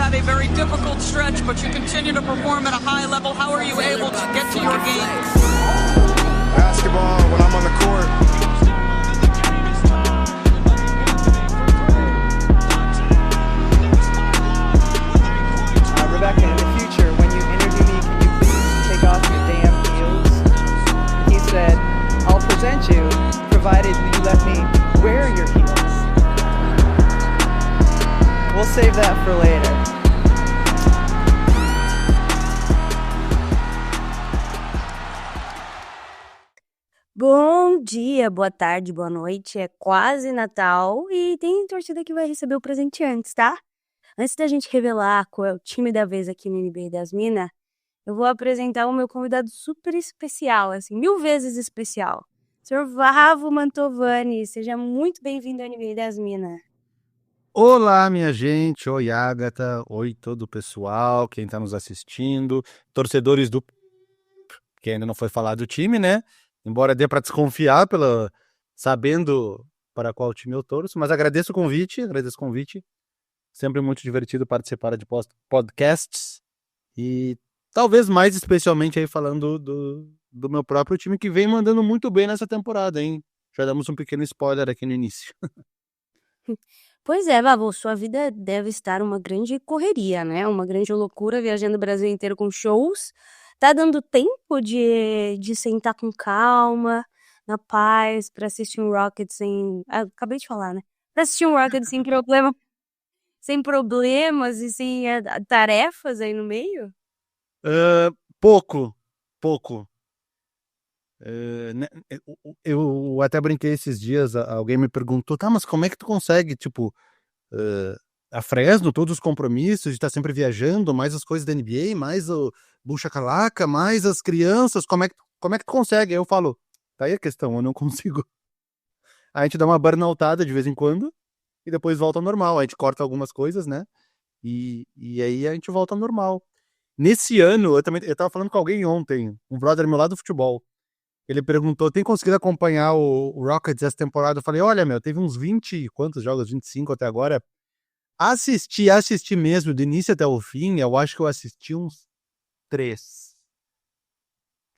had a very difficult stretch, but you continue to perform at a high level. How are you able to get to your game? Basketball, when I'm on the court. Rebecca, in the future, when you interview me, can you please take off your damn heels? He said, I'll present you, provided you let me wear your heels. We'll save that for later. Bom dia, boa tarde, boa noite. É quase Natal e tem torcida que vai receber o presente antes, tá? Antes da gente revelar qual é o time da vez aqui no NBA das Minas, eu vou apresentar o meu convidado super especial, assim, 1000 vezes especial. Sr. Vavo Mantovani, seja muito bem-vindo ao NBA das Minas. Olá, minha gente. Oi, Agatha. Oi, todo o pessoal, quem tá nos assistindo. Torcedores do... que ainda não foi falar do time, né? Embora dê para desconfiar sabendo para qual time eu torço, mas agradeço o convite. Sempre muito divertido participar de podcasts e talvez mais especialmente aí falando do meu próprio time que vem mandando muito bem nessa temporada, hein? Já damos um pequeno spoiler aqui no início. Pois é, Vavo, sua vida deve estar uma grande correria, né? Uma grande loucura, viajando o Brasil inteiro com shows. Tá dando tempo de sentar com calma, na paz, pra assistir um Rocket sem... acabei de falar, né? Pra assistir um Rocket sem problema, sem problemas e sem tarefas aí no meio? Pouco. Eu até brinquei esses dias, alguém me perguntou, tá, mas como é que tu consegue, tipo, a Fresno, todos os compromissos, de estar sempre viajando, mais as coisas da NBA, mais o Bucha Calaca, mais as crianças, como é que tu consegue? Aí eu falo, tá aí a questão, eu não consigo. A gente dá uma burnoutada de vez em quando, e depois volta ao normal, a gente corta algumas coisas, né, e aí a gente volta ao normal. Nesse ano, eu tava falando com alguém ontem, um brother meu lá do futebol, ele perguntou, tem conseguido acompanhar o Rockets essa temporada? Eu falei, olha, teve uns 20, quantos jogos? 25 até agora. Assisti mesmo, do início até o fim, eu acho que eu assisti uns 3.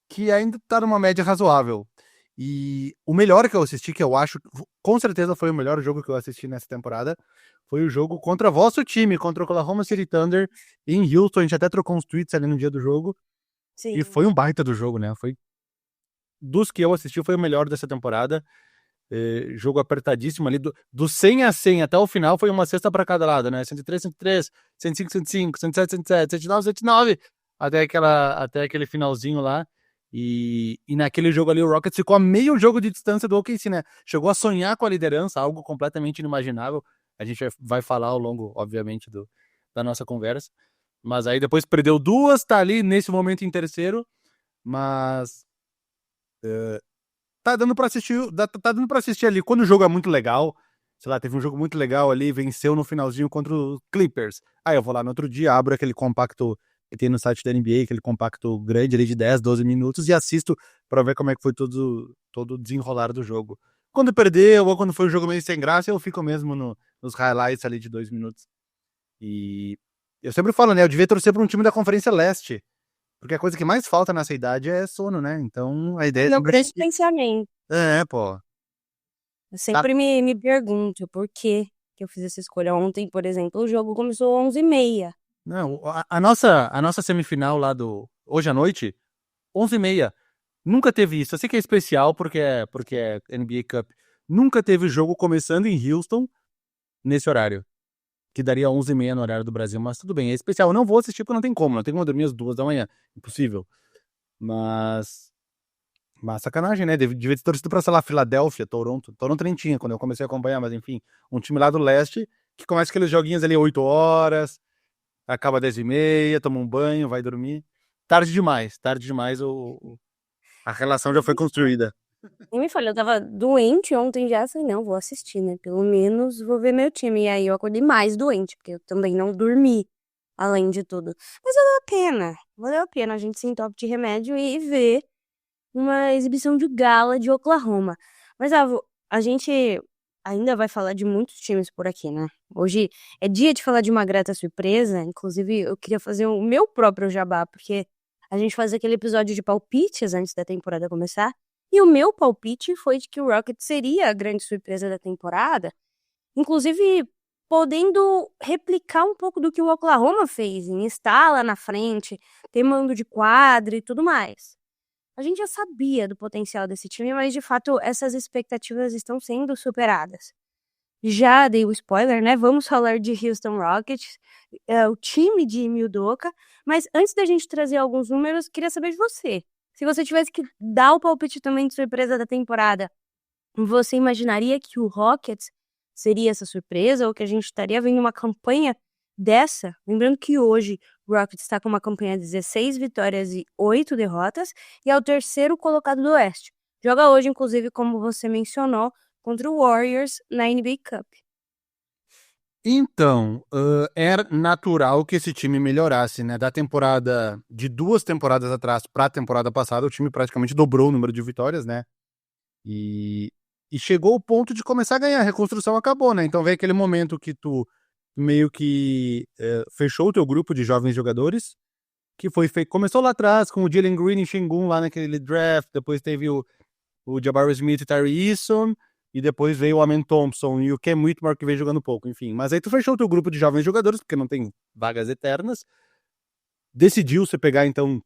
Que ainda tá numa média razoável. E o melhor que eu assisti, que eu acho, com certeza foi o melhor jogo que eu assisti nessa temporada, foi o jogo contra vosso time, contra o Oklahoma City Thunder, em Houston. A gente até trocou uns tweets ali no dia do jogo. Sim. E foi um baita do jogo, né? Dos que eu assisti, foi o melhor dessa temporada. Jogo apertadíssimo ali, do 100 a 100 até o final, foi uma cesta para cada lado, né? 103, 103, 105, 105, 107, 107, 109, 109, até aquele finalzinho lá. E naquele jogo ali, o Rockets ficou a meio jogo de distância do OKC, né? Chegou a sonhar com a liderança, algo completamente inimaginável. A gente vai falar ao longo, obviamente, da nossa conversa. Mas aí depois perdeu 2, tá ali nesse momento em terceiro, mas... tá dando pra assistir ali. Quando o jogo é muito legal, sei lá, teve um jogo muito legal ali, venceu no finalzinho contra os Clippers. Aí eu vou lá no outro dia, abro aquele compacto que tem no site da NBA, aquele compacto grande ali de 10, 12 minutos e assisto pra ver como é que foi todo o desenrolar do jogo. Quando perdeu ou quando foi um jogo meio sem graça, eu fico mesmo nos highlights ali de 2 minutos. E eu sempre falo, né, eu devia torcer pra um time da Conferência Leste. Porque a coisa que mais falta nessa idade é sono, né? Então, a ideia... Meu grande pensamento. Pô. Eu sempre me pergunto por que eu fiz essa escolha. Ontem, por exemplo, o jogo começou às 11h30. Não, a nossa semifinal lá hoje à noite, 11h30. Nunca teve isso. Eu sei que é especial porque é NBA Cup. Nunca teve jogo começando em Houston nesse horário. Que daria 11h30 no horário do Brasil, mas tudo bem, é especial. Eu não vou assistir porque não tem como dormir às 2 da manhã. Impossível. Mas sacanagem, né? Devia ter torcido pra, sei lá, Filadélfia, Toronto. Toronto nem tinha quando eu comecei a acompanhar, mas enfim. Um time lá do leste que começa aqueles joguinhos ali 8 horas, acaba 10h30, toma um banho, vai dormir. Tarde demais. A relação já foi construída. Eu me falei, eu tava doente ontem já, assim, não, vou assistir, né? Pelo menos vou ver meu time. E aí eu acordei mais doente, porque eu também não dormi, além de tudo. Mas valeu a pena a gente se entope de remédio e ver uma exibição de gala de Oklahoma. Mas, a gente ainda vai falar de muitos times por aqui, né? Hoje é dia de falar de uma grata surpresa. Inclusive, eu queria fazer o meu próprio jabá, porque a gente faz aquele episódio de palpites antes da temporada começar. E o meu palpite foi de que o Rockets seria a grande surpresa da temporada, inclusive podendo replicar um pouco do que o Oklahoma fez, em estar lá na frente, ter mando de quadra e tudo mais. A gente já sabia do potencial desse time, mas de fato essas expectativas estão sendo superadas. Já dei o spoiler, né? Vamos falar de Houston Rockets, o time de Ime Udoka, mas antes da gente trazer alguns números, queria saber de você. Se você tivesse que dar o palpite também de surpresa da temporada, você imaginaria que o Rockets seria essa surpresa ou que a gente estaria vendo uma campanha dessa? Lembrando que hoje o Rockets está com uma campanha de 16 vitórias e 8 derrotas e é o terceiro colocado do Oeste. Joga hoje, inclusive, como você mencionou, contra o Warriors na NBA Cup. Então, era natural que esse time melhorasse, né? De 2 temporadas atrás para a temporada passada, o time praticamente dobrou o número de vitórias, né? E chegou o ponto de começar a ganhar. A reconstrução acabou, né? Então veio aquele momento que tu meio que fechou o teu grupo de jovens jogadores, que começou lá atrás com o Jalen Green e Sengun lá naquele draft, depois teve o Jabari Smith e Tyree Eason, e depois veio o Amen Thompson e o Cam Whitmore que veio jogando pouco, enfim. Mas aí tu fechou o teu grupo de jovens jogadores, porque não tem vagas eternas. Decidiu você pegar, então,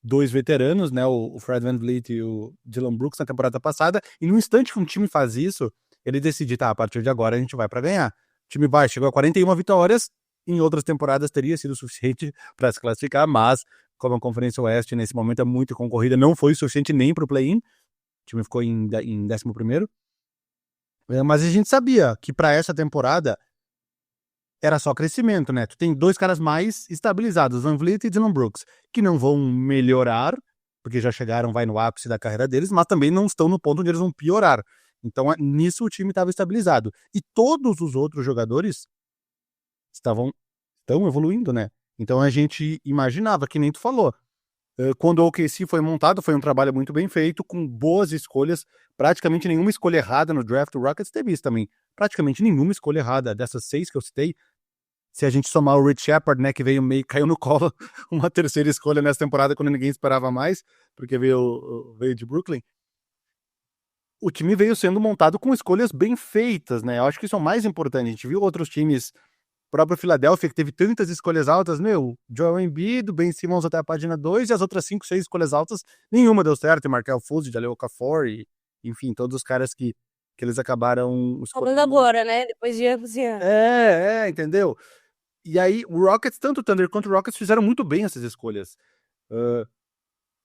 2 veteranos, né, o Fred VanVleet e o Dillon Brooks na temporada passada, e no instante que um time faz isso, ele decide, tá, a partir de agora a gente vai pra ganhar. O time chegou a 41 vitórias, em outras temporadas teria sido suficiente para se classificar, mas como a Conferência Oeste nesse momento é muito concorrida, não foi suficiente nem pro play-in, o time ficou em 11º. Mas a gente sabia que para essa temporada era só crescimento, né? Tu tem 2 caras mais estabilizados, VanVleet e Dillon Brooks, que não vão melhorar, porque já chegaram, no ápice da carreira deles, mas também não estão no ponto onde eles vão piorar. Então, nisso o time estava estabilizado. E todos os outros jogadores estão evoluindo, né? Então a gente imaginava, que nem tu falou, quando o OKC foi montado, foi um trabalho muito bem feito, com boas escolhas, praticamente nenhuma escolha errada no draft. O Rockets teve isso também, praticamente nenhuma escolha errada. Dessas 6 que eu citei, se a gente somar o Rich Shepard, né, que caiu no colo, uma terceira escolha nessa temporada quando ninguém esperava mais, porque veio de Brooklyn, o time veio sendo montado com escolhas bem feitas, né? Eu acho que isso é o mais importante. A gente viu outros times, o próprio Philadelphia, que teve tantas escolhas altas, Joel Embiid, do Ben Simmons até a página 2, e as outras 5, 6 escolhas altas, nenhuma deu certo. Markel Fultz, Jahlil Okafor, e, enfim, todos os caras que eles acabaram Falando agora, né? Depois de anos e anos. Entendeu? E aí, o Rockets, tanto o Thunder quanto o Rockets fizeram muito bem essas escolhas.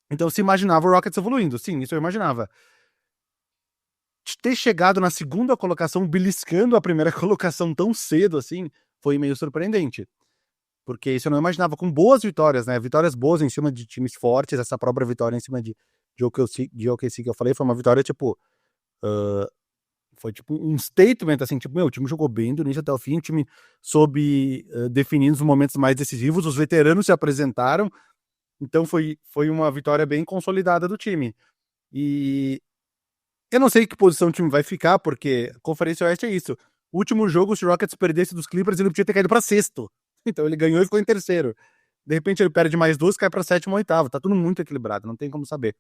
Então se imaginava o Rockets evoluindo, sim, isso eu imaginava. Ter chegado na segunda colocação, beliscando a primeira colocação tão cedo assim, foi meio surpreendente. Porque isso eu não imaginava, com boas vitórias, né? Vitórias boas em cima de times fortes. Essa própria vitória em cima de OKC que eu falei foi uma vitória, tipo, foi tipo um statement, assim, tipo, o time jogou bem do início até o fim, o time soube definir os momentos mais decisivos, os veteranos se apresentaram, então foi uma vitória bem consolidada do time. E eu não sei que posição o time vai ficar, porque a Conferência Oeste é isso. O último jogo, se o Rockets perdesse dos Clippers, ele podia ter caído pra 6º. Então ele ganhou e ficou em 3º. De repente ele perde mais 2, cai pra 7º ou 8º. Tá tudo muito equilibrado, não tem como saber.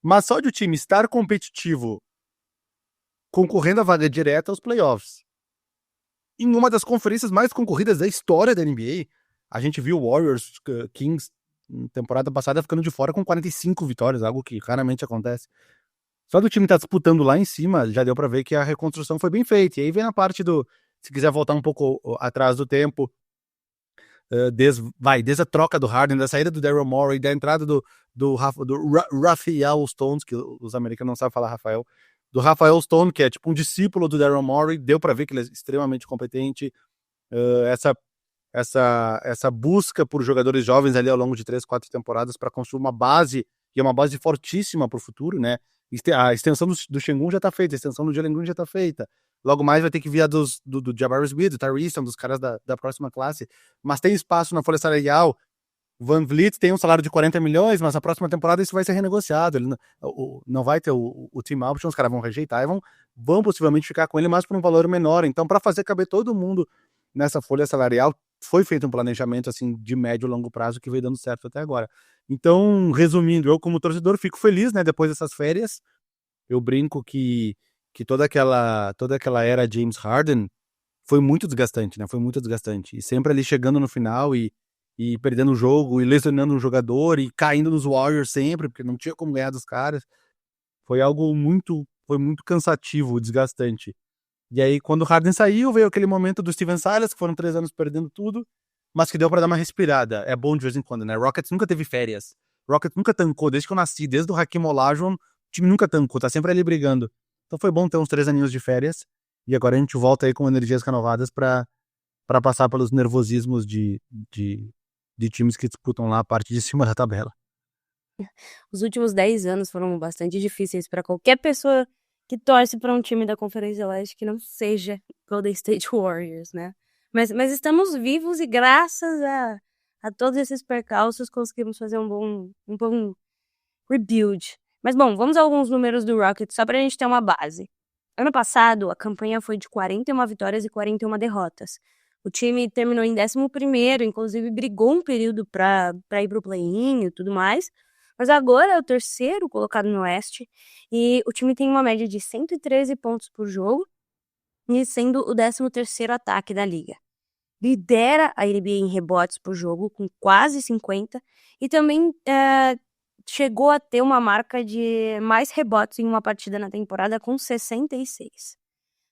Mas só de o time estar competitivo, concorrendo a vaga direta aos playoffs, em uma das conferências mais concorridas da história da NBA, a gente viu o Warriors, Kings, temporada passada, ficando de fora com 45 vitórias, algo que raramente acontece. Só do time estar disputando lá em cima, já deu pra ver que a reconstrução foi bem feita. E aí vem a parte se quiser voltar um pouco atrás do tempo, desde a troca do Harden, da saída do Daryl Morey, da entrada do Raphael Stone, que os americanos não sabem falar Rafael, do Rafael Stone, que é tipo um discípulo do Daryl Morey, deu pra ver que ele é extremamente competente. Essa busca por jogadores jovens ali ao longo de 3, 4 temporadas para construir uma base, e é uma base fortíssima para o futuro, né? A extensão do Sengun já tá feita, a extensão do Jalen Green já tá feita. Logo mais vai ter que vir do Jabari Smith, do Tyree Eason, dos caras da próxima classe. Mas tem espaço na folha salarial. Van Vliet tem um salário de 40 milhões, mas na próxima temporada isso vai ser renegociado. Ele não vai ter o team option, os caras vão rejeitar e vão possivelmente ficar com ele, mas por um valor menor. Então, para fazer caber todo mundo nessa folha salarial, foi feito um planejamento assim de médio e longo prazo que veio dando certo até agora. Então, resumindo, eu como torcedor fico feliz, né, depois dessas férias. Eu brinco que toda aquela era James Harden foi muito desgastante, né? Foi muito desgastante. E sempre ali chegando no final e perdendo o jogo, e lesionando um jogador, e caindo nos Warriors sempre, porque não tinha como ganhar dos caras. Foi muito cansativo, desgastante. E aí, quando o Harden saiu, veio aquele momento do Steven Silas, que foram 3 anos perdendo tudo, mas que deu pra dar uma respirada. É bom de vez em quando, né? Rockets nunca teve férias. Rockets nunca tancou, desde que eu nasci, desde o Hakeem Olajuwon, o time nunca tancou, tá sempre ali brigando. Então foi bom ter uns 3 aninhos de férias, e agora a gente volta aí com energias renovadas pra passar pelos nervosismos de times que disputam lá a parte de cima da tabela. Os últimos 10 anos foram bastante difíceis para qualquer pessoa que torce para um time da Conferência Leste que não seja Golden State Warriors, né? Mas estamos vivos e graças a todos esses percalços conseguimos fazer um bom rebuild. Mas bom, vamos a alguns números do Rockets só para a gente ter uma base. Ano passado, a campanha foi de 41 vitórias e 41 derrotas. O time terminou em 11º, inclusive brigou um período para ir pro play-in e tudo mais. Mas agora é o 3º colocado no Oeste e o time tem uma média de 113 pontos por jogo e sendo o 13º ataque da liga. Lidera a NBA em rebotes por jogo com quase 50 e também chegou a ter uma marca de mais rebotes em uma partida na temporada com 66.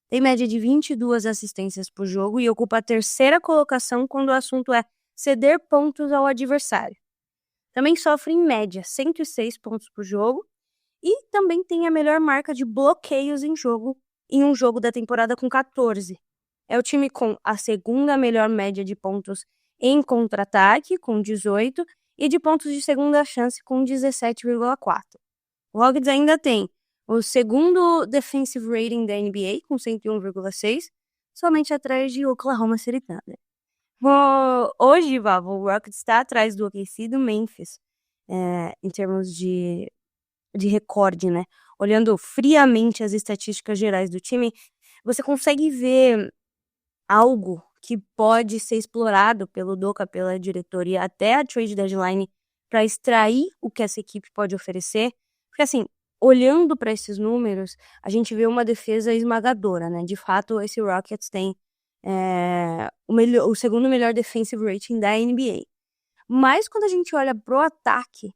Tem média de 22 assistências por jogo e ocupa a 3ª colocação quando o assunto é ceder pontos ao adversário. Também sofre, em média, 106 pontos por jogo e também tem a melhor marca de bloqueios em um jogo da temporada com 14. É o time com a 2ª melhor média de pontos em contra-ataque, com 18, e de pontos de segunda chance, com 17,4. O Rockets ainda tem o 2º defensive rating da NBA, com 101,6, somente atrás de Oklahoma City Thunder. Hoje, Vavo, o Rockets está atrás do OKC e do Memphis, em termos de recorde, né? Olhando friamente as estatísticas gerais do time, você consegue ver algo que pode ser explorado pelo Doka, pela diretoria, até a trade deadline, para extrair o que essa equipe pode oferecer. Porque, assim, olhando para esses números, a gente vê uma defesa esmagadora, né? De fato, esse Rockets tem o 2º melhor defensive rating da NBA. Mas quando a gente olha pro ataque,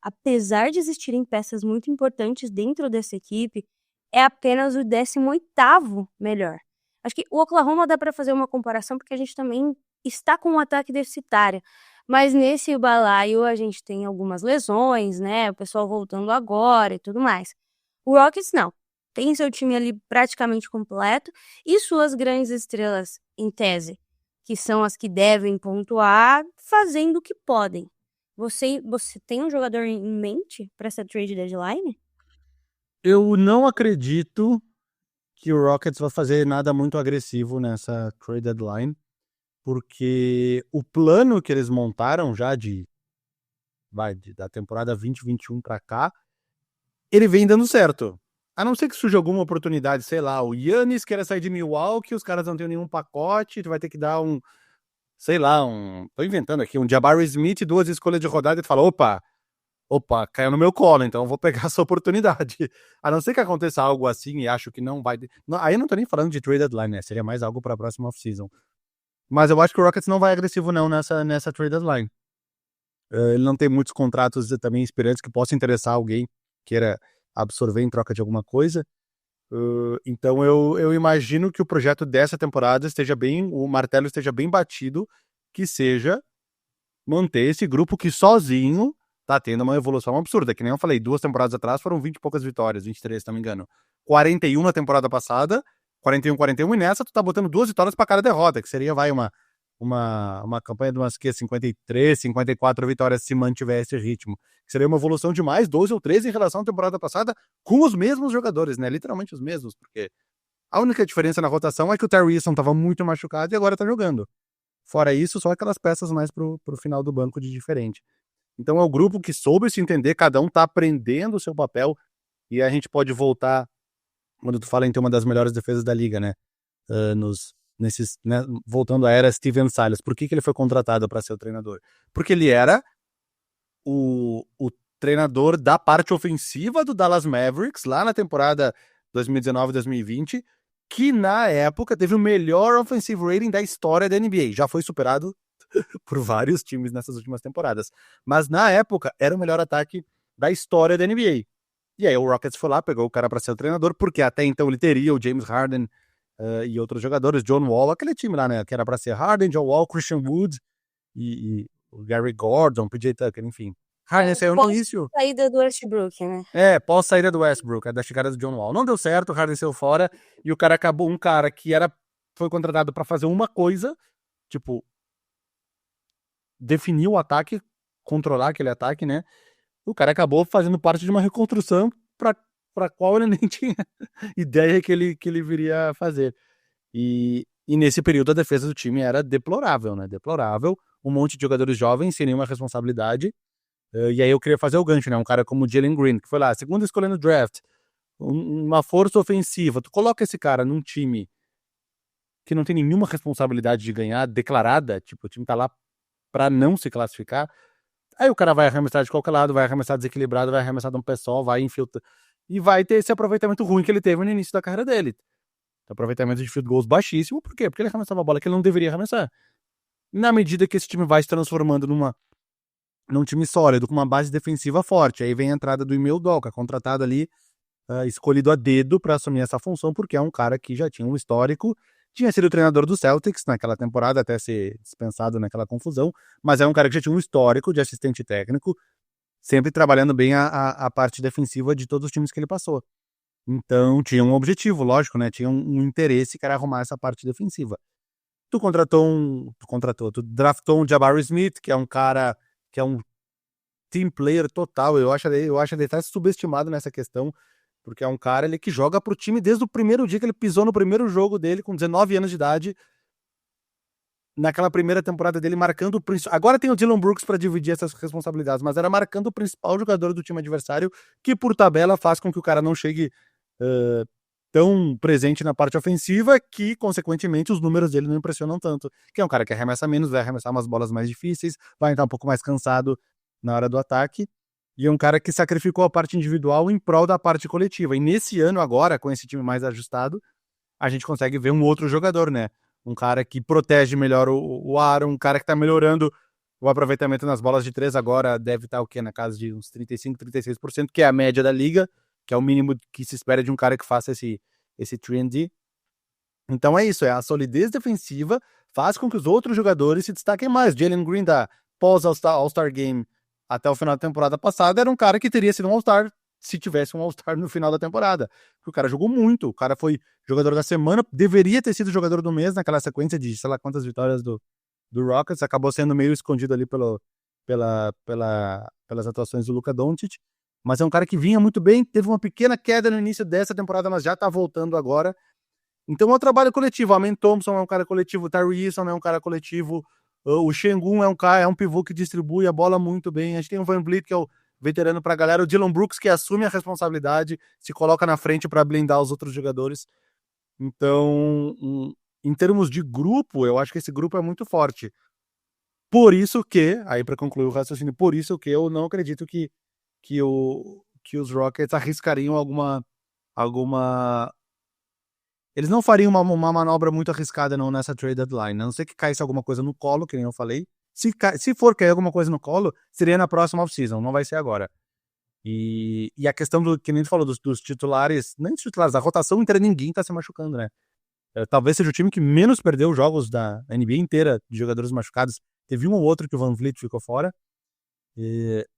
apesar de existirem peças muito importantes dentro dessa equipe, é apenas o 18º melhor. Acho que o Oklahoma dá para fazer uma comparação porque a gente também está com um ataque deficitário. Mas nesse balaio a gente tem algumas lesões, né? O pessoal voltando agora e tudo mais. O Rockets não. Tem seu time ali praticamente completo e suas grandes estrelas, em tese, que são as que devem pontuar, fazendo o que podem. Você tem um jogador em mente para essa trade deadline? Eu não acredito que o Rockets vai fazer nada muito agressivo nessa trade deadline, porque o plano que eles montaram já da temporada 2021 para cá, ele vem dando certo. A não ser que surja alguma oportunidade, sei lá, o Giannis quer sair de Milwaukee, os caras não têm nenhum pacote, tu vai ter que dar tô inventando aqui, um Jabari Smith, 2 escolhas de rodada, e tu fala, opa, caiu no meu colo, então eu vou pegar essa oportunidade. A não ser que aconteça algo assim, e acho que não vai... Aí eu não tô nem falando de trade deadline, né? Seria mais algo pra próxima off-season. Mas eu acho que o Rockets não vai agressivo não nessa trade deadline. Ele não tem muitos contratos também inspirantes que possam interessar alguém queira absorver em troca de alguma coisa. Então eu imagino que o projeto dessa temporada o martelo esteja bem batido, que seja manter esse grupo que sozinho tá tendo uma evolução absurda, que nem eu falei, 2 temporadas atrás foram 20 e poucas vitórias, 23 se não me engano, 41 na temporada passada, 41, e nessa tu tá botando 2 vitórias pra cada derrota, que seria, uma campanha de umas 53, 54 vitórias se mantiver esse ritmo. Seria uma evolução de mais 12 ou 13 em relação à temporada passada, com os mesmos jogadores, né? Literalmente os mesmos, porque a única diferença na rotação é que o Terry Eason tava muito machucado e agora tá jogando. Fora isso, só aquelas peças mais pro final do banco de diferente. Então é o grupo que soube se entender, cada um tá aprendendo o seu papel, e a gente pode voltar, quando tu fala em ter uma das melhores defesas da liga, né? Voltando à era Steven Silas. Por que ele foi contratado para ser o treinador? Porque ele era o treinador da parte ofensiva do Dallas Mavericks, lá na temporada 2019-2020, que na época teve o melhor offensive rating da história da NBA. Já foi superado por vários times nessas últimas temporadas. Mas na época era o melhor ataque da história da NBA. E aí o Rockets foi lá, pegou o cara para ser o treinador, porque até então ele teria o James Harden e outros jogadores, John Wall, aquele time lá, né, que era para ser Harden, John Wall, Christian Wood e o Gary Gordon, PJ Tucker, enfim. Harden saiu no início. Saída do Westbrook, né? Pós saída do Westbrook, da chegada do John Wall. Não deu certo, o Harden saiu fora e o cara acabou, um cara que foi contratado para fazer uma coisa, tipo, definir o ataque, controlar aquele ataque, né? O cara acabou fazendo parte de uma reconstrução para qual ele nem tinha ideia que ele viria fazer. E nesse período a defesa do time era deplorável, né? Deplorável. Um monte de jogadores jovens sem nenhuma responsabilidade. E aí eu queria fazer o gancho, né? Um cara como o Jalen Green, que foi lá, segunda escolha no draft, uma força ofensiva. Tu coloca esse cara num time que não tem nenhuma responsabilidade de ganhar, declarada, tipo, o time tá lá pra não se classificar. Aí o cara vai arremessar de qualquer lado, vai arremessar desequilibrado, vai arremessar de um pé só, vai infiltrar. E vai ter esse aproveitamento ruim que ele teve no início da carreira dele. Aproveitamento de field goals baixíssimo. Por quê? Porque ele arremessava a bola que ele não deveria arremessar. Na medida que esse time vai se transformando num time sólido, com uma base defensiva forte, aí vem a entrada do Ime Udoka, contratado ali, escolhido a dedo para assumir essa função, porque é um cara que já tinha um histórico, tinha sido treinador do Celtics naquela temporada, até ser dispensado naquela confusão, mas é um cara que já tinha um histórico de assistente técnico, sempre trabalhando bem a parte defensiva de todos os times que ele passou. Então tinha um objetivo, lógico, né? Tinha um interesse que era arrumar essa parte defensiva. Tu draftou um Jabari Smith, que é um cara que é um team player total. Eu acho ele tá subestimado nessa questão, porque é um cara que joga pro time desde o primeiro dia que ele pisou no primeiro jogo dele, com 19 anos de idade, naquela primeira temporada dele, marcando o principal. Agora tem o Dillon Brooks para dividir essas responsabilidades, mas era marcando o principal jogador do time adversário, que por tabela faz com que o cara não chegue tão presente na parte ofensiva, que consequentemente os números dele não impressionam tanto. Que é um cara que arremessa menos, vai arremessar umas bolas mais difíceis, vai estar um pouco mais cansado na hora do ataque, e é um cara que sacrificou a parte individual em prol da parte coletiva. E nesse ano agora, com esse time mais ajustado, a gente consegue ver um outro jogador, né? Um cara que protege melhor o aro, um cara que tá melhorando o aproveitamento nas bolas de 3, agora deve estar o quê? Na casa de uns 35, 36%, que é a média da liga, que é o mínimo que se espera de um cara que faça esse 3&D. Então é isso, a solidez defensiva faz com que os outros jogadores se destaquem mais. Jalen Green, da pós-All-Star Game até o final da temporada passada, era um cara que teria sido um All-Star se tivesse um All-Star no final da temporada. Porque o cara jogou muito, o cara foi jogador da semana, deveria ter sido jogador do mês naquela sequência de sei lá quantas vitórias do Rockets, acabou sendo meio escondido ali pelas atuações do Luka Doncic, mas é um cara que vinha muito bem, teve uma pequena queda no início dessa temporada, mas já tá voltando agora. Então é um trabalho coletivo. O Amen Thompson é um cara coletivo, o Tyree Eason é um cara coletivo, o Şengün é um pivô que distribui a bola muito bem. A gente tem o Van Vliet, que é o veterano pra galera, o Dillon Brooks, que assume a responsabilidade, se coloca na frente para blindar os outros jogadores. Então, em termos de grupo, eu acho que esse grupo é muito forte. Por isso que, aí para concluir o raciocínio, por isso que eu não acredito que os Rockets arriscariam alguma... Eles não fariam uma manobra muito arriscada não nessa trade deadline, a não ser que caísse alguma coisa no colo, que nem eu falei. Se for cair alguma coisa no colo, seria na próxima off-season, não vai ser agora. E a questão do que nem tu falou, dos titulares, nem dos titulares, da rotação inteira, ninguém tá se machucando, né? Talvez seja o time que menos perdeu jogos da NBA inteira de jogadores machucados. Teve um ou outro que o Van Vliet ficou fora.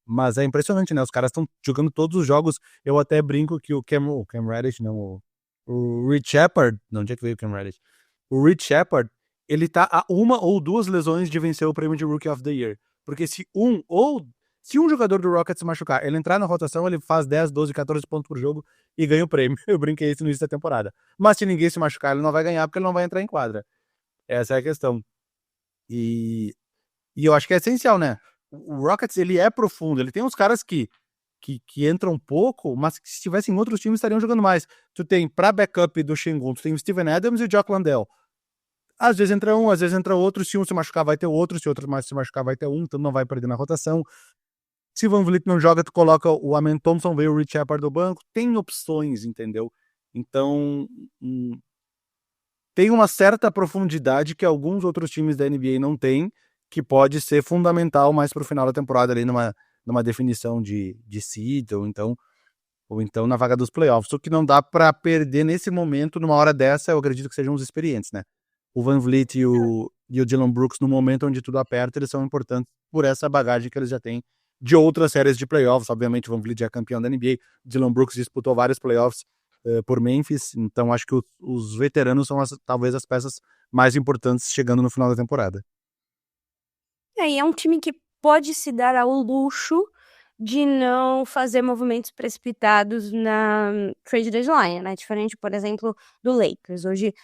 Mas é impressionante, né? Os caras estão jogando todos os jogos. Eu até brinco que o Cam Reddish, não, o Rich Shepard, não, onde é que veio o Cam Reddish? O Rich Shepard, ele tá a uma ou duas lesões de vencer o prêmio de Rookie of the Year. Porque se um jogador do Rockets se machucar, ele entrar na rotação, ele faz 10, 12, 14 pontos por jogo e ganha o prêmio. Eu brinquei isso no início da temporada. Mas se ninguém se machucar, ele não vai ganhar porque ele não vai entrar em quadra. Essa é a questão. E eu acho que é essencial, né? O Rockets, ele é profundo, ele tem uns caras que entram pouco, mas que se estivessem em outros times estariam jogando mais. Tu tem, pra backup do Şengün, tu tem o Steven Adams e o Jock Landale. Às vezes entra um, às vezes entra outro, se um se machucar vai ter outro, se outro se machucar vai ter um, então não vai perder na rotação. Se o Van Vliet não joga, tu coloca o Amen Thompson, veio o Rich Shepard do banco, tem opções, entendeu? Então, tem uma certa profundidade que alguns outros times da NBA não têm, que pode ser fundamental mais pro final da temporada ali numa definição de seed, ou então na vaga dos playoffs. O que não dá pra perder nesse momento, numa hora dessa, eu acredito que sejam os experientes, né? O Van Vliet e o Dillon Brooks, no momento onde tudo aperta, eles são importantes por essa bagagem que eles já têm de outras séries de playoffs. Obviamente, o Van Vliet já é campeão da NBA, Dillon Brooks disputou vários playoffs por Memphis, então acho que os veteranos são talvez as peças mais importantes chegando no final da temporada. E é um time que pode se dar ao luxo de não fazer movimentos precipitados na trade deadline, né? Diferente, por exemplo, do Lakers. Hoje,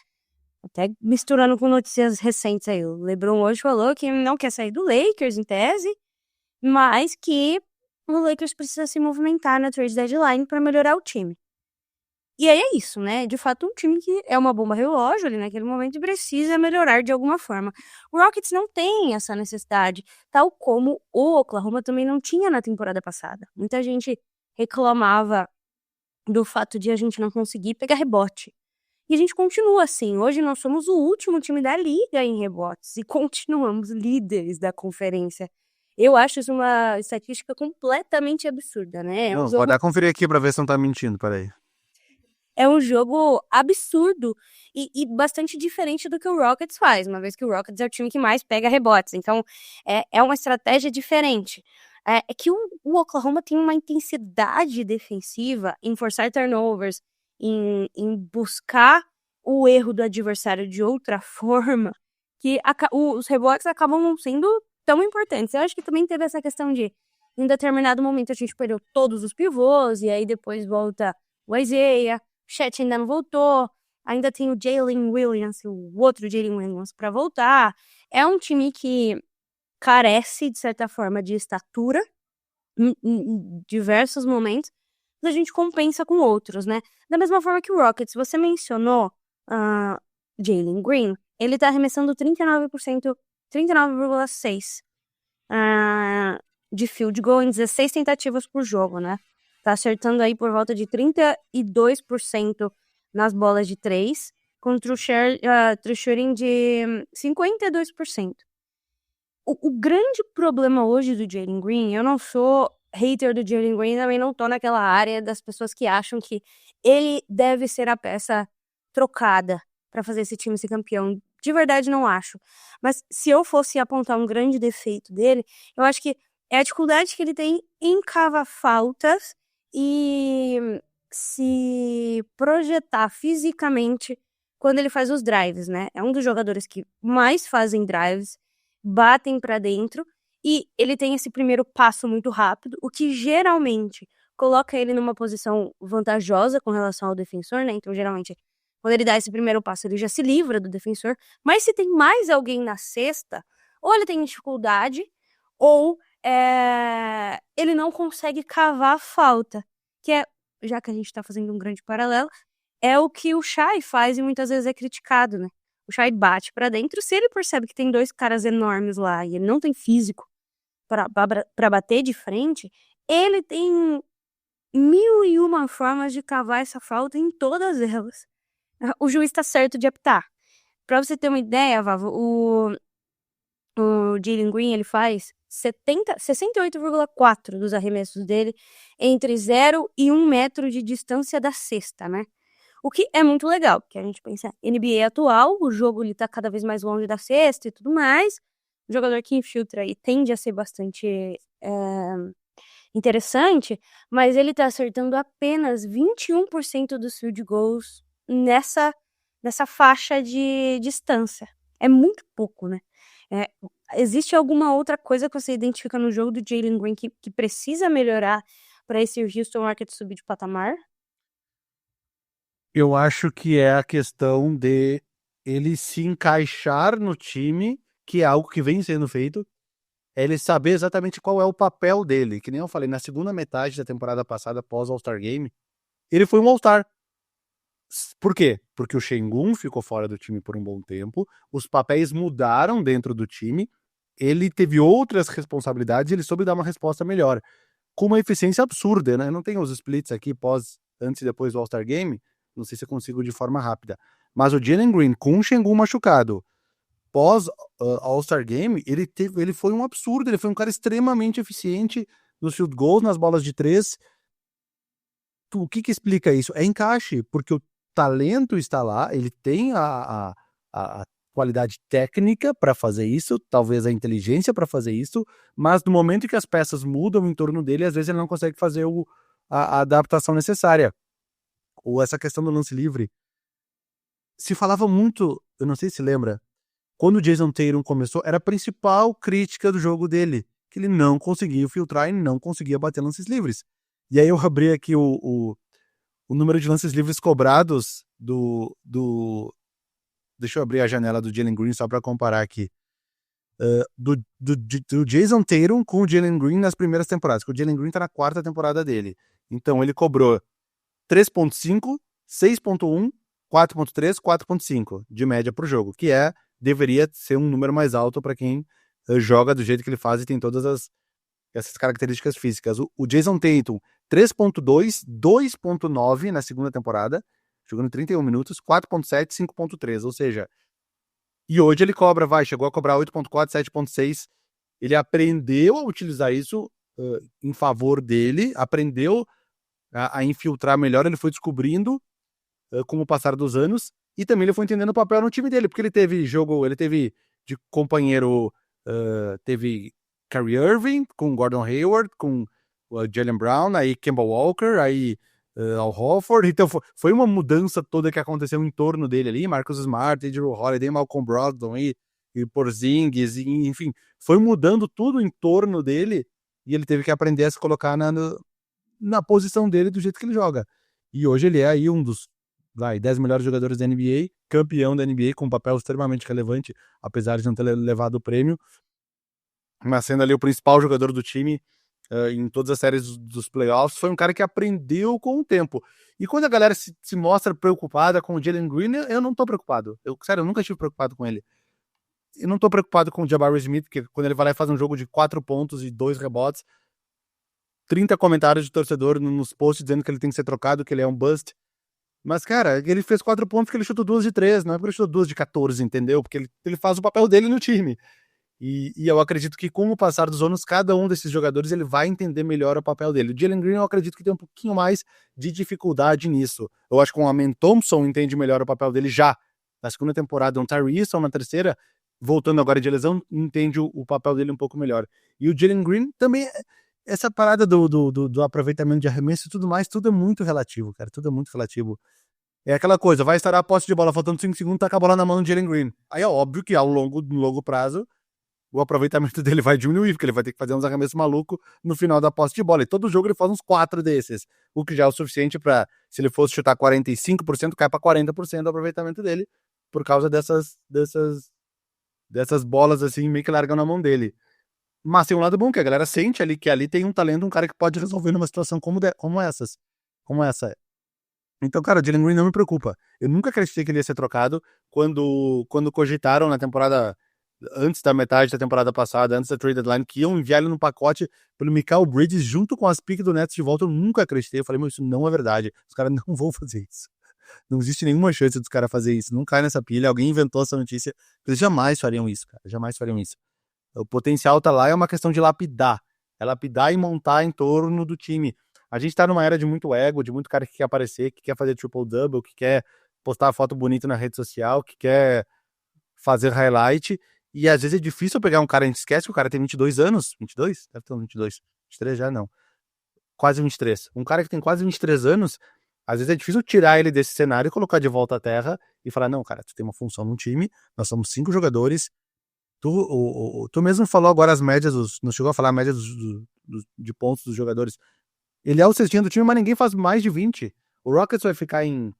até misturando com notícias recentes aí, o LeBron hoje falou que não quer sair do Lakers, em tese, mas que o Lakers precisa se movimentar na trade deadline para melhorar o time. E aí é isso, né? De fato, um time que é uma bomba relógio ali naquele momento e precisa melhorar de alguma forma. O Rockets não tem essa necessidade, tal como o Oklahoma também não tinha na temporada passada. Muita gente reclamava do fato de a gente não conseguir pegar rebote. E a gente continua assim. Hoje nós somos o último time da liga em rebotes e continuamos líderes da conferência. Eu acho isso uma estatística completamente absurda, né? Não, vou dar conferir aqui pra ver se não tá mentindo, peraí. É um jogo absurdo e bastante diferente do que o Rockets faz, uma vez que o Rockets é o time que mais pega rebotes. Então, é uma estratégia diferente. É que o Oklahoma tem uma intensidade defensiva em forçar turnovers, em buscar o erro do adversário de outra forma, que os rebotes acabam não sendo tão importantes. Eu acho que também teve essa questão de, em determinado momento, a gente perdeu todos os pivôs, e aí depois volta o Isaiah, o Chet ainda não voltou, ainda tem o Jalen Williams, o outro Jalen Williams para voltar. É um time que carece, de certa forma, de estatura em diversos momentos, mas a gente compensa com outros, né? Da mesma forma que o Rockets, você mencionou Jalen Green, ele tá arremessando 39%, 39,6% de field goal em 16 tentativas por jogo, né? Tá acertando aí por volta de 32% nas bolas de 3, contra o shooting de 52%. O grande problema hoje do Jalen Green, eu não sou hater do Jalen Green, também não tô naquela área das pessoas que acham que ele deve ser a peça trocada para fazer esse time ser campeão. De verdade, não acho. Mas se eu fosse apontar um grande defeito dele, eu acho que é a dificuldade que ele tem em cavar faltas e se projetar fisicamente quando ele faz os drives, né? É um dos jogadores que mais fazem drives, batem pra dentro, e ele tem esse primeiro passo muito rápido, o que geralmente coloca ele numa posição vantajosa com relação ao defensor, né? Então, geralmente, quando ele dá esse primeiro passo, ele já se livra do defensor. Mas se tem mais alguém na cesta, ou ele tem dificuldade, ou ele não consegue cavar a falta, que é, já que a gente tá fazendo um grande paralelo, é o que o Shai faz e muitas vezes é criticado, né? O Shai bate pra dentro, se ele percebe que tem dois caras enormes lá e ele não tem físico pra bater de frente, ele tem 1001 formas de cavar essa falta em todas elas. O juiz tá certo de apitar. Pra você ter uma ideia, Vavo, o Jalen Green, ele faz 68,4% dos arremessos dele entre 0 e 1 metro de distância da cesta, né? O que é muito legal, porque a gente pensa NBA atual, o jogo ele tá cada vez mais longe da cesta e tudo mais. O jogador que infiltra aí tende a ser bastante interessante, mas ele tá acertando apenas 21% dos field goals nessa faixa de distância. É muito pouco, né? Existe alguma outra coisa que você identifica no jogo do Jalen Green que precisa melhorar para esse Houston Rockets subir de patamar? Eu acho que é a questão de ele se encaixar no time que é algo que vem sendo feito, é ele saber exatamente qual é o papel dele. Que nem eu falei, na segunda metade da temporada passada, pós All-Star Game, ele foi um All-Star. Por quê? Porque o Şengün ficou fora do time por um bom tempo, os papéis mudaram dentro do time, ele teve outras responsabilidades e ele soube dar uma resposta melhor. Com uma eficiência absurda, né? Eu não tenho os splits aqui, antes e depois do All-Star Game, não sei se eu consigo de forma rápida. Mas o Jalen Green, com o Şengün machucado, pós All-Star Game, ele foi um absurdo, ele foi um cara extremamente eficiente nos field goals, nas bolas de 3. O que explica isso? É encaixe, porque o talento está lá, ele tem a qualidade técnica para fazer isso, talvez a inteligência para fazer isso, mas no momento que as peças mudam em torno dele, às vezes ele não consegue fazer a adaptação necessária. Ou essa questão do lance livre. Se falava muito, eu não sei se lembra, quando o Jason Tatum começou, era a principal crítica do jogo dele, que ele não conseguia filtrar e não conseguia bater lances livres. E aí eu abri aqui o número de lances livres cobrados deixa eu abrir a janela do Jalen Green só para comparar aqui. Do Jason Tatum com o Jalen Green nas primeiras temporadas, que o Jalen Green tá na 4ª temporada dele. Então ele cobrou 3.5, 6.1, 4.3, 4.5 de média por jogo, que deveria ser um número mais alto para quem joga do jeito que ele faz e tem todas essas características físicas. O Jason Tatum, 3.2, 2.9 na segunda temporada, jogando 31 minutos, 4.7, 5.3, ou seja, e hoje ele chegou a cobrar 8.4, 7.6, ele aprendeu a utilizar isso em favor dele, aprendeu a infiltrar melhor, ele foi descobrindo com o passar dos anos, e também ele foi entendendo o papel no time dele, porque ele teve de companheiro, teve Kyrie Irving, com Gordon Hayward, com Jaylen Brown, aí Kemba Walker, aí Al Horford, então foi uma mudança toda que aconteceu em torno dele ali, Marcus Smart, Drew Holiday, Malcolm Brogdon e Porzingis, e, enfim, foi mudando tudo em torno dele, e ele teve que aprender a se colocar na posição dele do jeito que ele joga. E hoje ele é aí um dos 10 melhores jogadores da NBA, campeão da NBA, com um papel extremamente relevante, apesar de não ter levado o prêmio, mas sendo ali o principal jogador do time em todas as séries dos playoffs, foi um cara que aprendeu com o tempo. E quando a galera se mostra preocupada com o Jalen Green, eu não tô preocupado. Sério, eu nunca estive preocupado com ele. Eu não tô preocupado com o Jabari Smith, porque quando ele vai lá e faz um jogo de 4 pontos e 2 rebotes, 30 comentários de torcedor nos posts dizendo que ele tem que ser trocado, que ele é um bust. Mas, cara, ele fez 4 pontos porque ele chutou 2 de 3, não é porque ele chutou 2 de 14, entendeu? Porque ele faz o papel dele no time. E eu acredito que com o passar dos anos, cada um desses jogadores ele vai entender melhor o papel dele. O Jalen Green eu acredito que tem um pouquinho mais de dificuldade nisso. Eu acho que o Amen Thompson entende melhor o papel dele já na segunda temporada, um Tyrese Easton na terceira, voltando agora de lesão, entende o papel dele um pouco melhor. E o Jalen Green também, essa parada do aproveitamento de arremesso e tudo mais, tudo é muito relativo, cara, tudo é muito relativo. É aquela coisa, vai estar a posse de bola faltando 5 segundos, tá com a bola na mão do Jalen Green. Aí é óbvio que no longo prazo o aproveitamento dele vai diminuir, porque ele vai ter que fazer uns arremessos malucos no final da posse de bola. E todo jogo ele faz uns 4 desses, o que já é o suficiente para, se ele fosse chutar 45%, cai para 40% do aproveitamento dele, por causa dessas bolas assim, meio que largam na mão dele. Mas tem um lado bom, que a galera sente ali, que ali tem um talento, um cara que pode resolver numa situação como essa. Então, cara, o Jalen Green não me preocupa. Eu nunca acreditei que ele ia ser trocado quando cogitaram na temporada, antes da metade da temporada passada, antes da trade deadline, que iam enviar ele no pacote pelo Mikal Bridges junto com as piques do Nets de volta. Eu nunca acreditei. Eu falei, isso não é verdade. Os caras não vão fazer isso. Não existe nenhuma chance dos caras fazer isso. Não cai nessa pilha. Alguém inventou essa notícia. Eles jamais fariam isso, cara. Jamais fariam isso. O potencial tá lá, é uma questão de lapidar. É lapidar e montar em torno do time. A gente tá numa era de muito ego, de muito cara que quer aparecer, que quer fazer triple-double, que quer postar foto bonita na rede social, que quer fazer highlight. E às vezes é difícil pegar um cara, a gente esquece que o cara tem 22 anos. 22? Deve ter uns 22. 23 já não. Quase 23. Um cara que tem quase 23 anos, às vezes é difícil tirar ele desse cenário e colocar de volta à terra e falar, não, cara, tu tem uma função no time, nós somos 5 jogadores. Tu mesmo falou agora as médias, não chegou a falar a média de pontos dos jogadores. Ele é o cestinha do time, mas ninguém faz mais de 20. O Rockets vai ficar em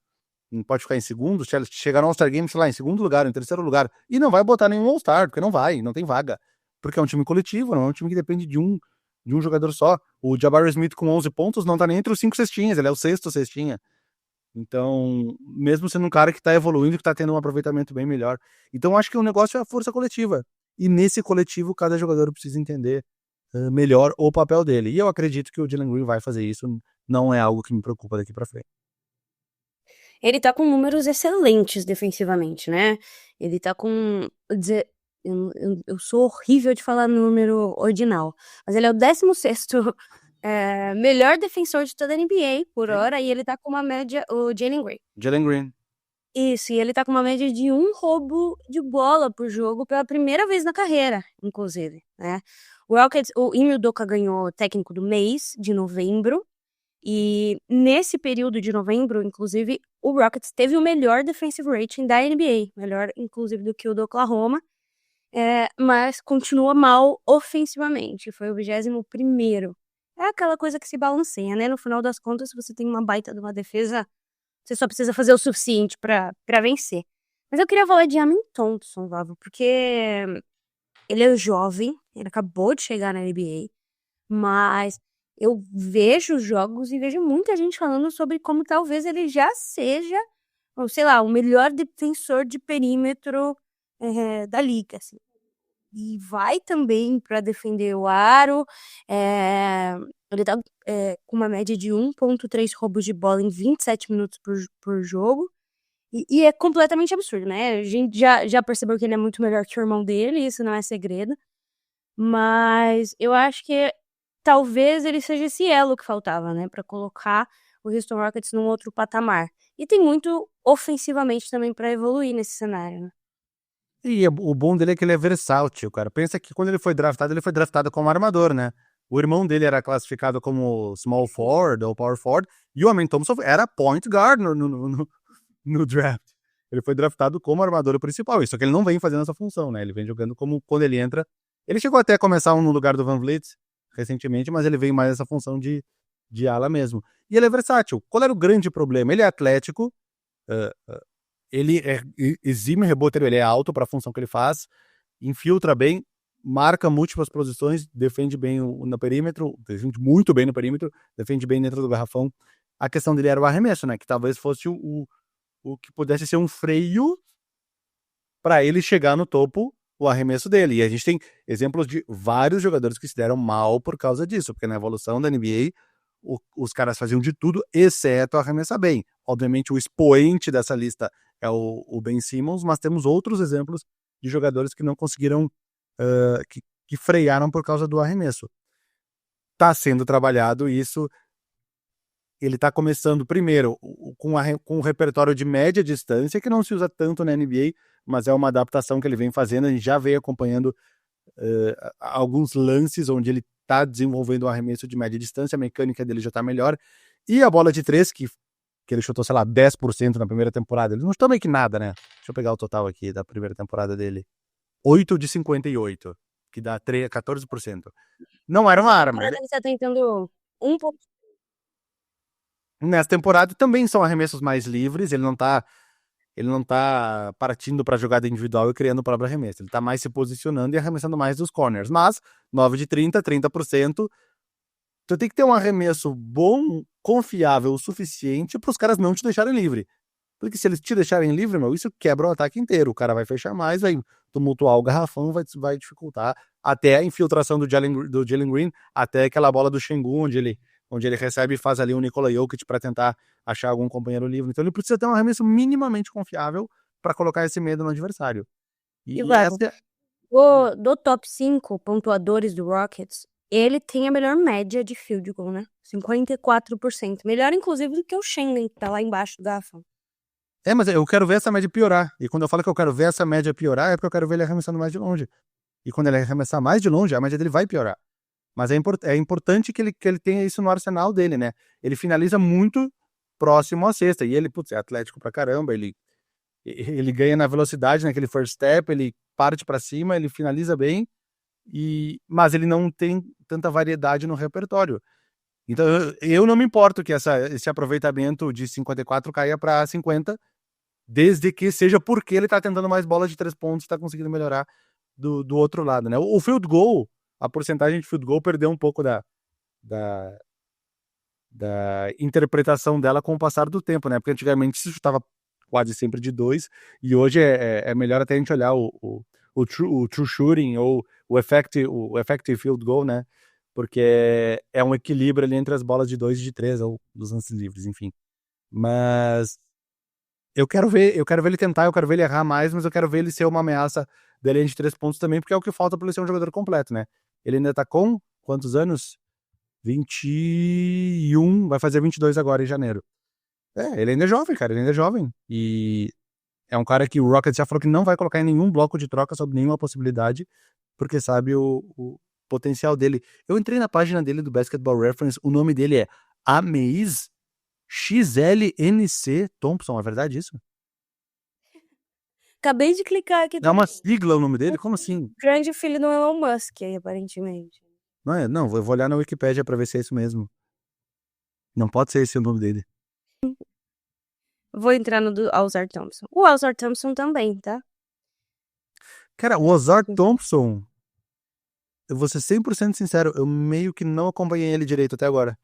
não pode ficar em segundo, chegar no All-Star Game, sei lá, em segundo lugar, em terceiro lugar, e não vai botar nenhum All-Star, porque não tem vaga. Porque é um time coletivo, não é um time que depende de um jogador só. O Jabari Smith com 11 pontos não tá nem entre os 5 cestinhas, ele é o sexto cestinha. Então, mesmo sendo um cara que tá evoluindo, que tá tendo um aproveitamento bem melhor. Então, acho que o negócio é a força coletiva. E nesse coletivo, cada jogador precisa entender melhor o papel dele. E eu acredito que o Jalen Green vai fazer isso. Não é algo que me preocupa daqui pra frente. Ele tá com números excelentes defensivamente, né? Ele tá com. Eu sou horrível de falar número ordinal, mas ele é o 16º melhor defensor de toda a NBA por hora, e ele tá com uma média. O Jalen Green. Jalen Green. Isso, e ele tá com uma média de 1 roubo de bola por jogo pela primeira vez na carreira, inclusive, né? O Rockets, o Ime Udoka ganhou técnico do mês de novembro, e nesse período de novembro, inclusive, o Rockets teve o melhor defensive rating da NBA, melhor inclusive do que o do Oklahoma, mas continua mal ofensivamente, foi o 21º. É aquela coisa que se balanceia, né? No final das contas, se você tem uma baita de uma defesa, você só precisa fazer o suficiente pra vencer. Mas eu queria falar de Amin Thompson, Vavo, porque ele é jovem, ele acabou de chegar na NBA, mas eu vejo jogos e vejo muita gente falando sobre como talvez ele já seja, ou sei lá, o melhor defensor de perímetro da liga, assim. E vai também para defender o aro. Ele tá com uma média de 1,3 roubos de bola em 27 minutos por jogo. E é completamente absurdo, né? A gente já percebeu que ele é muito melhor que o irmão dele, isso não é segredo. Mas eu acho que talvez ele seja esse elo que faltava, né? Pra colocar o Houston Rockets num outro patamar. E tem muito ofensivamente também pra evoluir nesse cenário, né? E o bom dele é que ele é versátil, cara. Pensa que quando ele foi draftado como armador, né? O irmão dele era classificado como small forward ou power forward, e o Amin Thompson era point guard no draft. Ele foi draftado como armador principal, só que ele não vem fazendo essa função, né? Ele vem jogando como quando ele entra. Ele chegou até a começar no lugar do Van Vliet recentemente, mas ele veio mais essa função de ala mesmo. E ele é versátil. Qual era o grande problema? Ele é atlético, ele é exime reboteiro, ele é alto para a função que ele faz, infiltra bem, marca múltiplas posições, defende bem no perímetro, defende muito bem no perímetro, defende bem dentro do garrafão. A questão dele era o arremesso, né? Que talvez fosse o que pudesse ser um freio para ele chegar no topo, o arremesso dele. E a gente tem exemplos de vários jogadores que se deram mal por causa disso, porque na evolução da NBA os caras faziam de tudo, exceto arremessar bem. Obviamente o expoente dessa lista é o Ben Simmons, mas temos outros exemplos de jogadores que não conseguiram, que frearam por causa do arremesso. Tá sendo trabalhado isso. Ele tá começando primeiro com um repertório de média distância, que não se usa tanto na NBA, mas é uma adaptação que ele vem fazendo. A gente já veio acompanhando alguns lances onde ele tá desenvolvendo um arremesso de média distância, a mecânica dele já tá melhor. E a bola de 3, que ele chutou, sei lá, 10% na primeira temporada. Ele não chutou meio que nada, né? Deixa eu pegar o total aqui da primeira temporada dele. 8 de 58, que dá 14%. Não era uma arma. Ele tá tentando um pouco. Nessa temporada também são arremessos mais livres, ele não tá partindo para jogada individual e criando o próprio arremesso. Ele tá mais se posicionando e arremessando mais dos corners. Mas 9 de 30%. Tu tem que ter um arremesso bom, confiável o suficiente para os caras não te deixarem livre. Porque se eles te deixarem livre, isso quebra o ataque inteiro. O cara vai fechar mais, vai tumultuar o garrafão, vai dificultar até a infiltração do Jalen Green, até aquela bola do Şengün, onde ele recebe e faz ali um Nikola Jokic para tentar achar algum companheiro livre. Então ele precisa ter um arremesso minimamente confiável para colocar esse medo no adversário. E do top 5 pontuadores do Rockets, ele tem a melhor média de field goal, né? 54%. Melhor, inclusive, do que o Şengün, que tá lá embaixo do garrafão. Mas eu quero ver essa média piorar. E quando eu falo que eu quero ver essa média piorar, é porque eu quero ver ele arremessando mais de longe. E quando ele arremessar mais de longe, a média dele vai piorar. Mas é importante que ele tenha isso no arsenal dele, né? Ele finaliza muito próximo à cesta. E ele, é atlético pra caramba. Ele ganha na velocidade, naquele first step. Ele parte pra cima, ele finaliza bem. Mas ele não tem tanta variedade no repertório. Então eu não me importo que esse aproveitamento de 54 caia pra 50, desde que seja porque ele tá tentando mais bolas de 3 pontos e tá conseguindo melhorar do outro lado, né? O field goal, a porcentagem de field goal perdeu um pouco da interpretação dela com o passar do tempo, né? Porque antigamente se chutava quase sempre de 2, e hoje é melhor até a gente olhar o true shooting ou o effective field goal, né? Porque é um equilíbrio ali entre as bolas de 2 e de 3, ou dos lances livres, enfim. Mas eu quero ver ele tentar, eu quero ver ele errar mais, mas eu quero ver ele ser uma ameaça da linha de 3 pontos também, porque é o que falta para ele ser um jogador completo, né? Ele ainda tá com quantos anos? 21, vai fazer 22 agora em janeiro. Ele ainda é jovem, cara, ele ainda é jovem. E é um cara que o Rockets já falou que não vai colocar em nenhum bloco de troca sob nenhuma possibilidade, porque sabe o potencial dele. Eu entrei na página dele do Basketball Reference, o nome dele é Amaze XLNC Thompson, é verdade isso? Acabei de clicar aqui. É uma sigla o nome dele? Como assim? Grande filho do Elon Musk, aí, aparentemente. Não, eu vou olhar na Wikipédia pra ver se é isso mesmo. Não pode ser esse o nome dele. Vou entrar no do Ozar Thompson. O Ozar Thompson também, tá? Cara, o Ozar Thompson, eu vou ser 100% sincero, eu meio que não acompanhei ele direito até agora.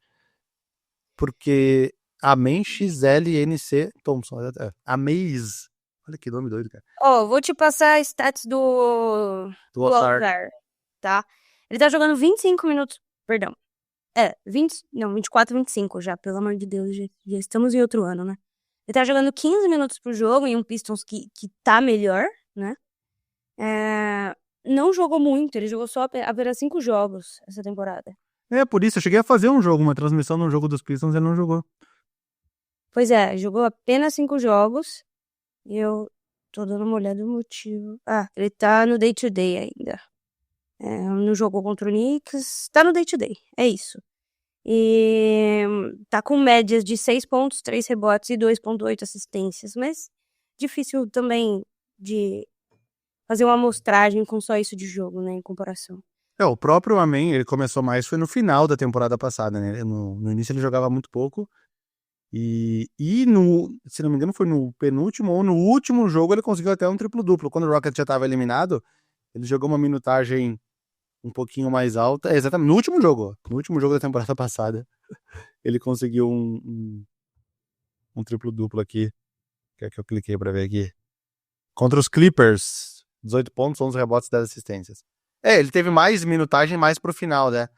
Porque Amen XLNC Thompson. Amaze. Olha que nome doido, cara. Vou te passar as stats do Ozar. Ozar, tá? Ele tá jogando 25 minutos, perdão. 24, 25 já, pelo amor de Deus, já estamos em outro ano, né? Ele tá jogando 15 minutos por jogo em um Pistons que tá melhor, né? Não jogou muito, ele jogou só apenas 5 jogos essa temporada. Por isso, eu cheguei a fazer uma transmissão num jogo dos Pistons e ele não jogou. Pois é, jogou apenas 5 jogos. E eu tô dando uma olhada no motivo. Ele tá no day-to-day ainda. Não jogou contra o Knicks. Tá no day-to-day, é isso. E tá com médias de 6 pontos, 3 rebotes e 2,8 assistências. Mas difícil também de fazer uma amostragem com só isso de jogo, né, em comparação. O próprio Amen, ele começou mais, foi no final da temporada passada, né? No início ele jogava muito pouco. E se não me engano, foi no penúltimo ou no último jogo ele conseguiu até um triplo-duplo. Quando o Rockets já estava eliminado, ele jogou uma minutagem um pouquinho mais alta. Exatamente, no último jogo da temporada passada, ele conseguiu um triplo-duplo aqui. Que é que eu cliquei pra ver aqui. Contra os Clippers, 18 pontos, 11 rebotes, 10 assistências. Ele teve mais minutagem mais pro final, né?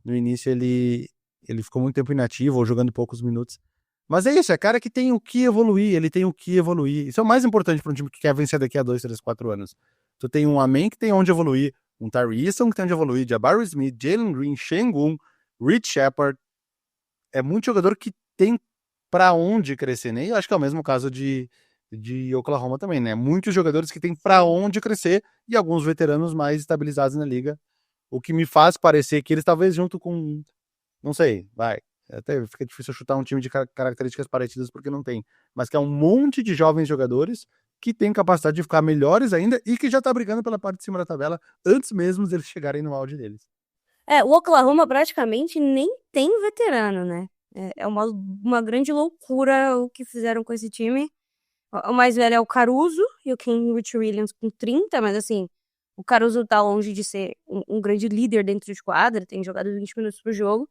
No início ele ficou muito tempo inativo ou jogando poucos minutos. Mas é isso, é cara que tem o que evoluir, ele tem o que evoluir. Isso é o mais importante para um time que quer vencer daqui a 2, 3, 4 anos. Tu tem um Amen que tem onde evoluir, um Tari Eason que tem onde evoluir, Jabari Smith, Jalen Green, Sengun, Rich Shepard. É muito jogador que tem para onde crescer, né? E eu acho que é o mesmo caso de Oklahoma também, né? Muitos jogadores que tem para onde crescer e alguns veteranos mais estabilizados na liga. O que me faz parecer que eles talvez junto com... Não sei, até fica difícil chutar um time de características parecidas porque não tem. Mas que é um monte de jovens jogadores que tem capacidade de ficar melhores ainda e que já tá brigando pela parte de cima da tabela antes mesmo deles chegarem no auge deles. O Oklahoma praticamente nem tem veterano, né? É uma grande loucura o que fizeram com esse time. O mais velho é o Caruso e o Kenrich Williams com 30, mas assim, o Caruso tá longe de ser um grande líder dentro de quadra, tem jogado 20 minutos por jogo.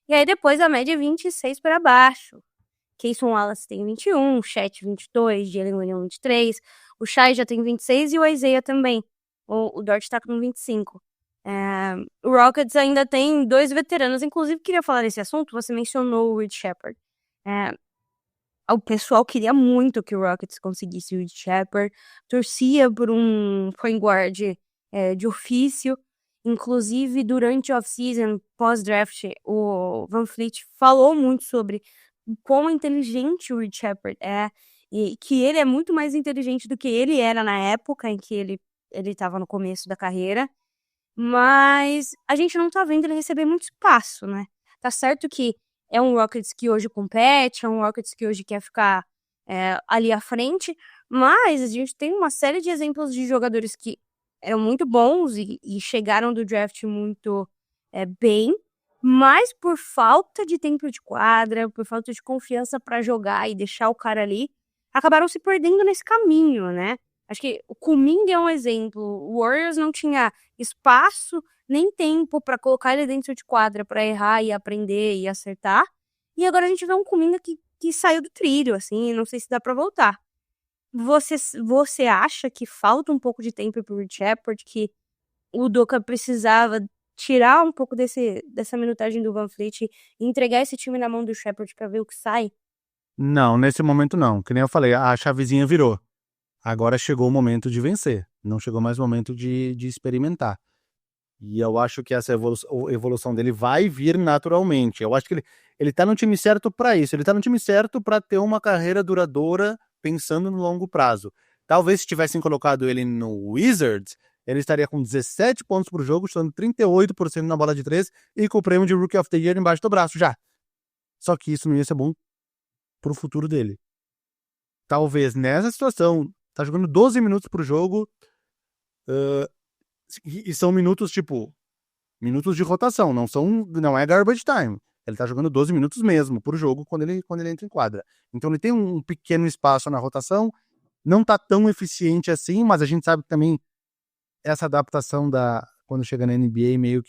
E aí depois a média é 26 para baixo. Cason Wallace tem 21, Chet 22, Jalen Williams 23, o Shai já tem 26 e o Isaiah também. O Dort tá com 25. O Rockets ainda tem 2 veteranos, inclusive queria falar desse assunto, você mencionou o Rich Shepard. O pessoal queria muito que o Rockets conseguisse o Rich Shepard, torcia por um point guard de ofício. Inclusive, durante a off-season, pós-draft, o Van Fleet falou muito sobre o quão inteligente o Rich Shepard é, e que ele é muito mais inteligente do que ele era na época em que ele estava no começo da carreira. Mas a gente não tá vendo ele receber muito espaço, né? Tá certo que é um Rockets que hoje compete, é um Rockets que hoje quer ficar ali à frente, mas a gente tem uma série de exemplos de jogadores que eram muito bons e chegaram do draft muito bem, mas por falta de tempo de quadra, por falta de confiança para jogar e deixar o cara ali, acabaram se perdendo nesse caminho, né? Acho que o Kuminga é um exemplo. O Warriors não tinha espaço nem tempo para colocar ele dentro de quadra para errar e aprender e acertar. E agora a gente vê um Kuminga que saiu do trilho, assim, não sei se dá para voltar. Você acha que falta um pouco de tempo pro Rich Shepard, que o Udoka precisava tirar um pouco dessa minutagem do VanVleet e entregar esse time na mão do Shepard para ver o que sai? Não, nesse momento não. Que nem eu falei, a chavezinha virou. Agora chegou o momento de vencer. Não chegou mais o momento de experimentar. E eu acho que essa evolução dele vai vir naturalmente. Eu acho que ele tá no time certo para isso. Ele tá no time certo para ter uma carreira duradoura pensando no longo prazo. Talvez se tivessem colocado ele no Wizards, ele estaria com 17 pontos por jogo, chutando 38% na bola de 3 e com o prêmio de Rookie of the Year embaixo do braço já. Só que isso não ia ser bom pro futuro dele. Talvez nessa situação, tá jogando 12 minutos por jogo, e são minutos, tipo, minutos de rotação, não é garbage time. Ele tá jogando 12 minutos mesmo por jogo quando ele entra em quadra. Então ele tem um pequeno espaço na rotação, não tá tão eficiente assim, mas a gente sabe que também essa adaptação quando chega na NBA meio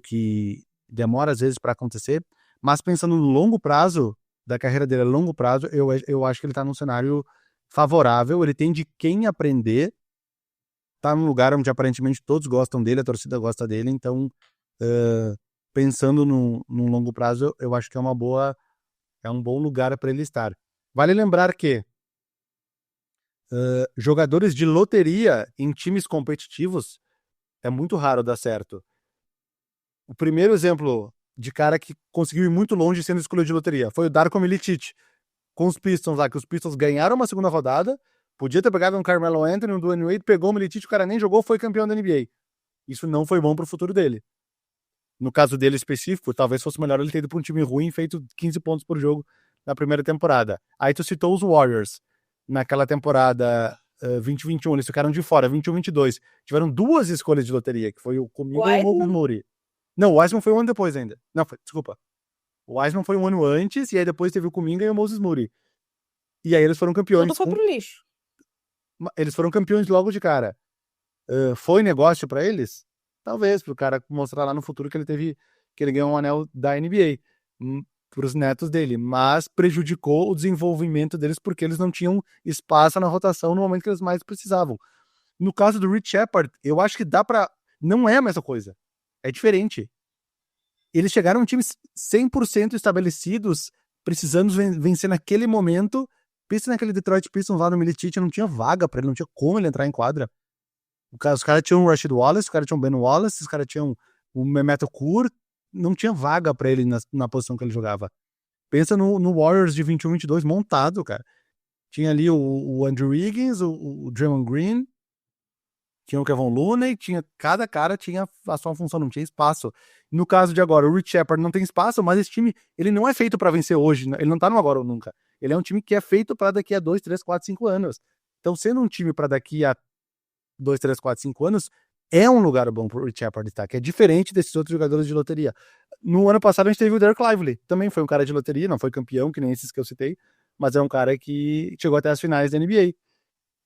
que demora às vezes para acontecer, mas pensando no longo prazo, da carreira dele a longo prazo, eu acho que ele tá num cenário favorável, ele tem de quem aprender, tá num lugar onde aparentemente todos gostam dele, a torcida gosta dele, então pensando num longo prazo, eu acho que é um bom lugar para ele estar. Vale lembrar que jogadores de loteria em times competitivos é muito raro dar certo. O primeiro exemplo de cara que conseguiu ir muito longe sendo escolha de loteria foi o Darko Milicic, com os Pistons lá, que os Pistons ganharam uma segunda rodada, podia ter pegado um Carmelo Anthony, um Dwayne Wade, pegou o Milicic, o cara nem jogou, foi campeão da NBA. Isso não foi bom pro futuro dele. No caso dele específico, talvez fosse melhor ele ter ido pra um time ruim, feito 15 pontos por jogo na primeira temporada. Aí tu citou os Warriors. Naquela temporada 2021, eles ficaram de fora, 21-22. Tiveram duas escolhas de loteria, que foi o Kuminga e o Moses Moody. Não, o Wiseman foi um ano depois ainda. Não, desculpa. O Wiseman foi um ano antes, e aí depois teve o Kuminga e o Moses Moody. E aí eles foram campeões. Tudo foi pro lixo. Eles foram campeões logo de cara. Foi negócio pra eles? Talvez, pro cara mostrar lá no futuro que ele ganhou um anel da NBA pros netos dele, mas prejudicou o desenvolvimento deles porque eles não tinham espaço na rotação no momento que eles mais precisavam. No caso do Rich Shepard, eu acho que não é a mesma coisa. É diferente. Eles chegaram a times 100% estabelecidos, precisando vencer naquele momento. Pensa naquele Detroit Pistons lá no Milicic, não tinha vaga pra ele, não tinha como ele entrar em quadra. Os caras tinham o Rasheed Wallace, os caras tinham o Ben Wallace, os caras tinham o Mehmet Okur, não tinha vaga pra ele na posição que ele jogava. Pensa no Warriors de 21-22 montado, cara. Tinha ali o Andrew Wiggins, o Draymond Green, tinha o Kevin Looney, cada cara tinha a sua função, não tinha espaço. No caso de agora, o Rich Shepard não tem espaço, mas esse time, ele não é feito pra vencer hoje, ele não tá no agora ou nunca. Ele é um time que é feito pra daqui a 2, 3, 4, 5 anos. Então, sendo um time pra daqui a 2, 3, 4, 5 anos, é um lugar bom pro Rich Shepard estar, que é diferente desses outros jogadores de loteria. No ano passado a gente teve o Derek Lively, também foi um cara de loteria, não foi campeão, que nem esses que eu citei, mas é um cara que chegou até as finais da NBA.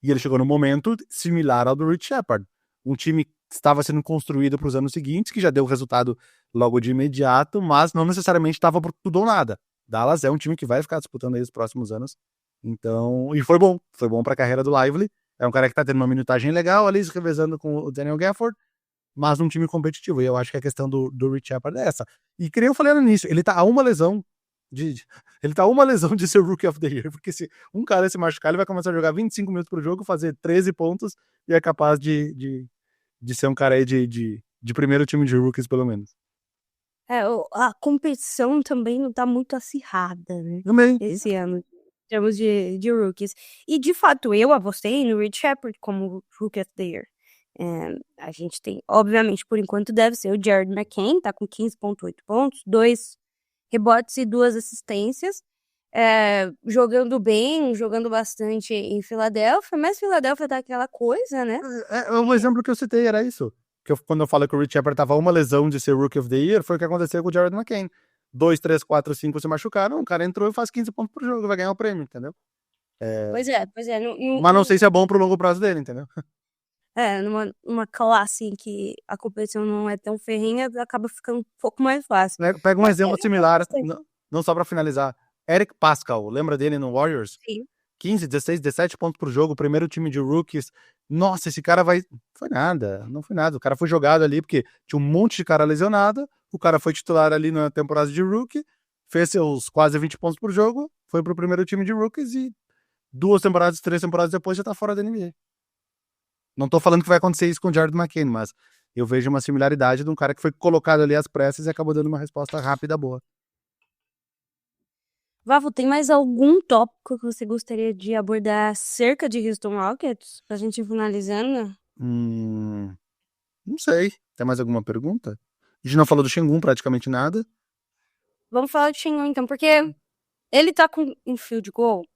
E ele chegou num momento similar ao do Rich Shepard. Um time que estava sendo construído para os anos seguintes, que já deu resultado logo de imediato, mas não necessariamente estava por tudo ou nada. Dallas é um time que vai ficar disputando aí os próximos anos. Então, e foi bom para a carreira do Lively. É um cara que tá tendo uma minutagem legal ali, se revezando com o Daniel Gafford, mas num time competitivo. E eu acho que a questão do Rich Shepard é essa. E que nem eu falei no início, ele tá a uma lesão de ser Rookie of the Year, porque se um cara se machucar, ele vai começar a jogar 25 minutos por jogo, fazer 13 pontos e é capaz de ser um cara aí de primeiro time de rookies, pelo menos. A competição também não tá muito acirrada, né? Também. Esse ano, em termos de rookies. E, de fato, eu apostei no Rich Shepard como Rookie of the Year. A gente tem, obviamente, por enquanto, deve ser o Jared McCain, tá com 15,8 pontos, 2 rebotes e 2 assistências. Jogando bem, jogando bastante em Filadélfia, mas Filadélfia tá aquela coisa, né? O exemplo que eu citei era isso. Quando eu falo que o Rich Shepard tava uma lesão de ser Rookie of the Year, foi o que aconteceu com o Jared McCain. 2, 3, 4, 5 se machucaram, o cara entrou e faz 15 pontos por jogo, vai ganhar o prêmio, entendeu? Pois é, pois é. Mas não sei se é bom pro longo prazo dele, entendeu? Numa classe em que a competição não é tão ferrenha, acaba ficando um pouco mais fácil. Pega um Mas exemplo eu similar, gostei. não só pra finalizar. Eric Pascal, lembra dele no Warriors? Sim. 15, 16, 17 pontos por jogo, primeiro time de rookies. Nossa, esse cara vai... Foi nada, não foi nada. O cara foi jogado ali porque tinha um monte de cara lesionado, o cara foi titular ali na temporada de rookie, fez seus quase 20 pontos por jogo, foi pro primeiro time de rookies e 3 temporadas depois já tá fora da NBA. Não tô falando que vai acontecer isso com o Jared McCain, mas eu vejo uma similaridade de um cara que foi colocado ali às pressas e acabou dando uma resposta rápida boa. Vavo, tem mais algum tópico que você gostaria de abordar acerca de Houston Rockets? Pra gente ir finalizando? Não sei. Tem mais alguma pergunta? A gente não falou do Sengun praticamente nada. Vamos falar de Sengun, então, porque ele tá com um field goal,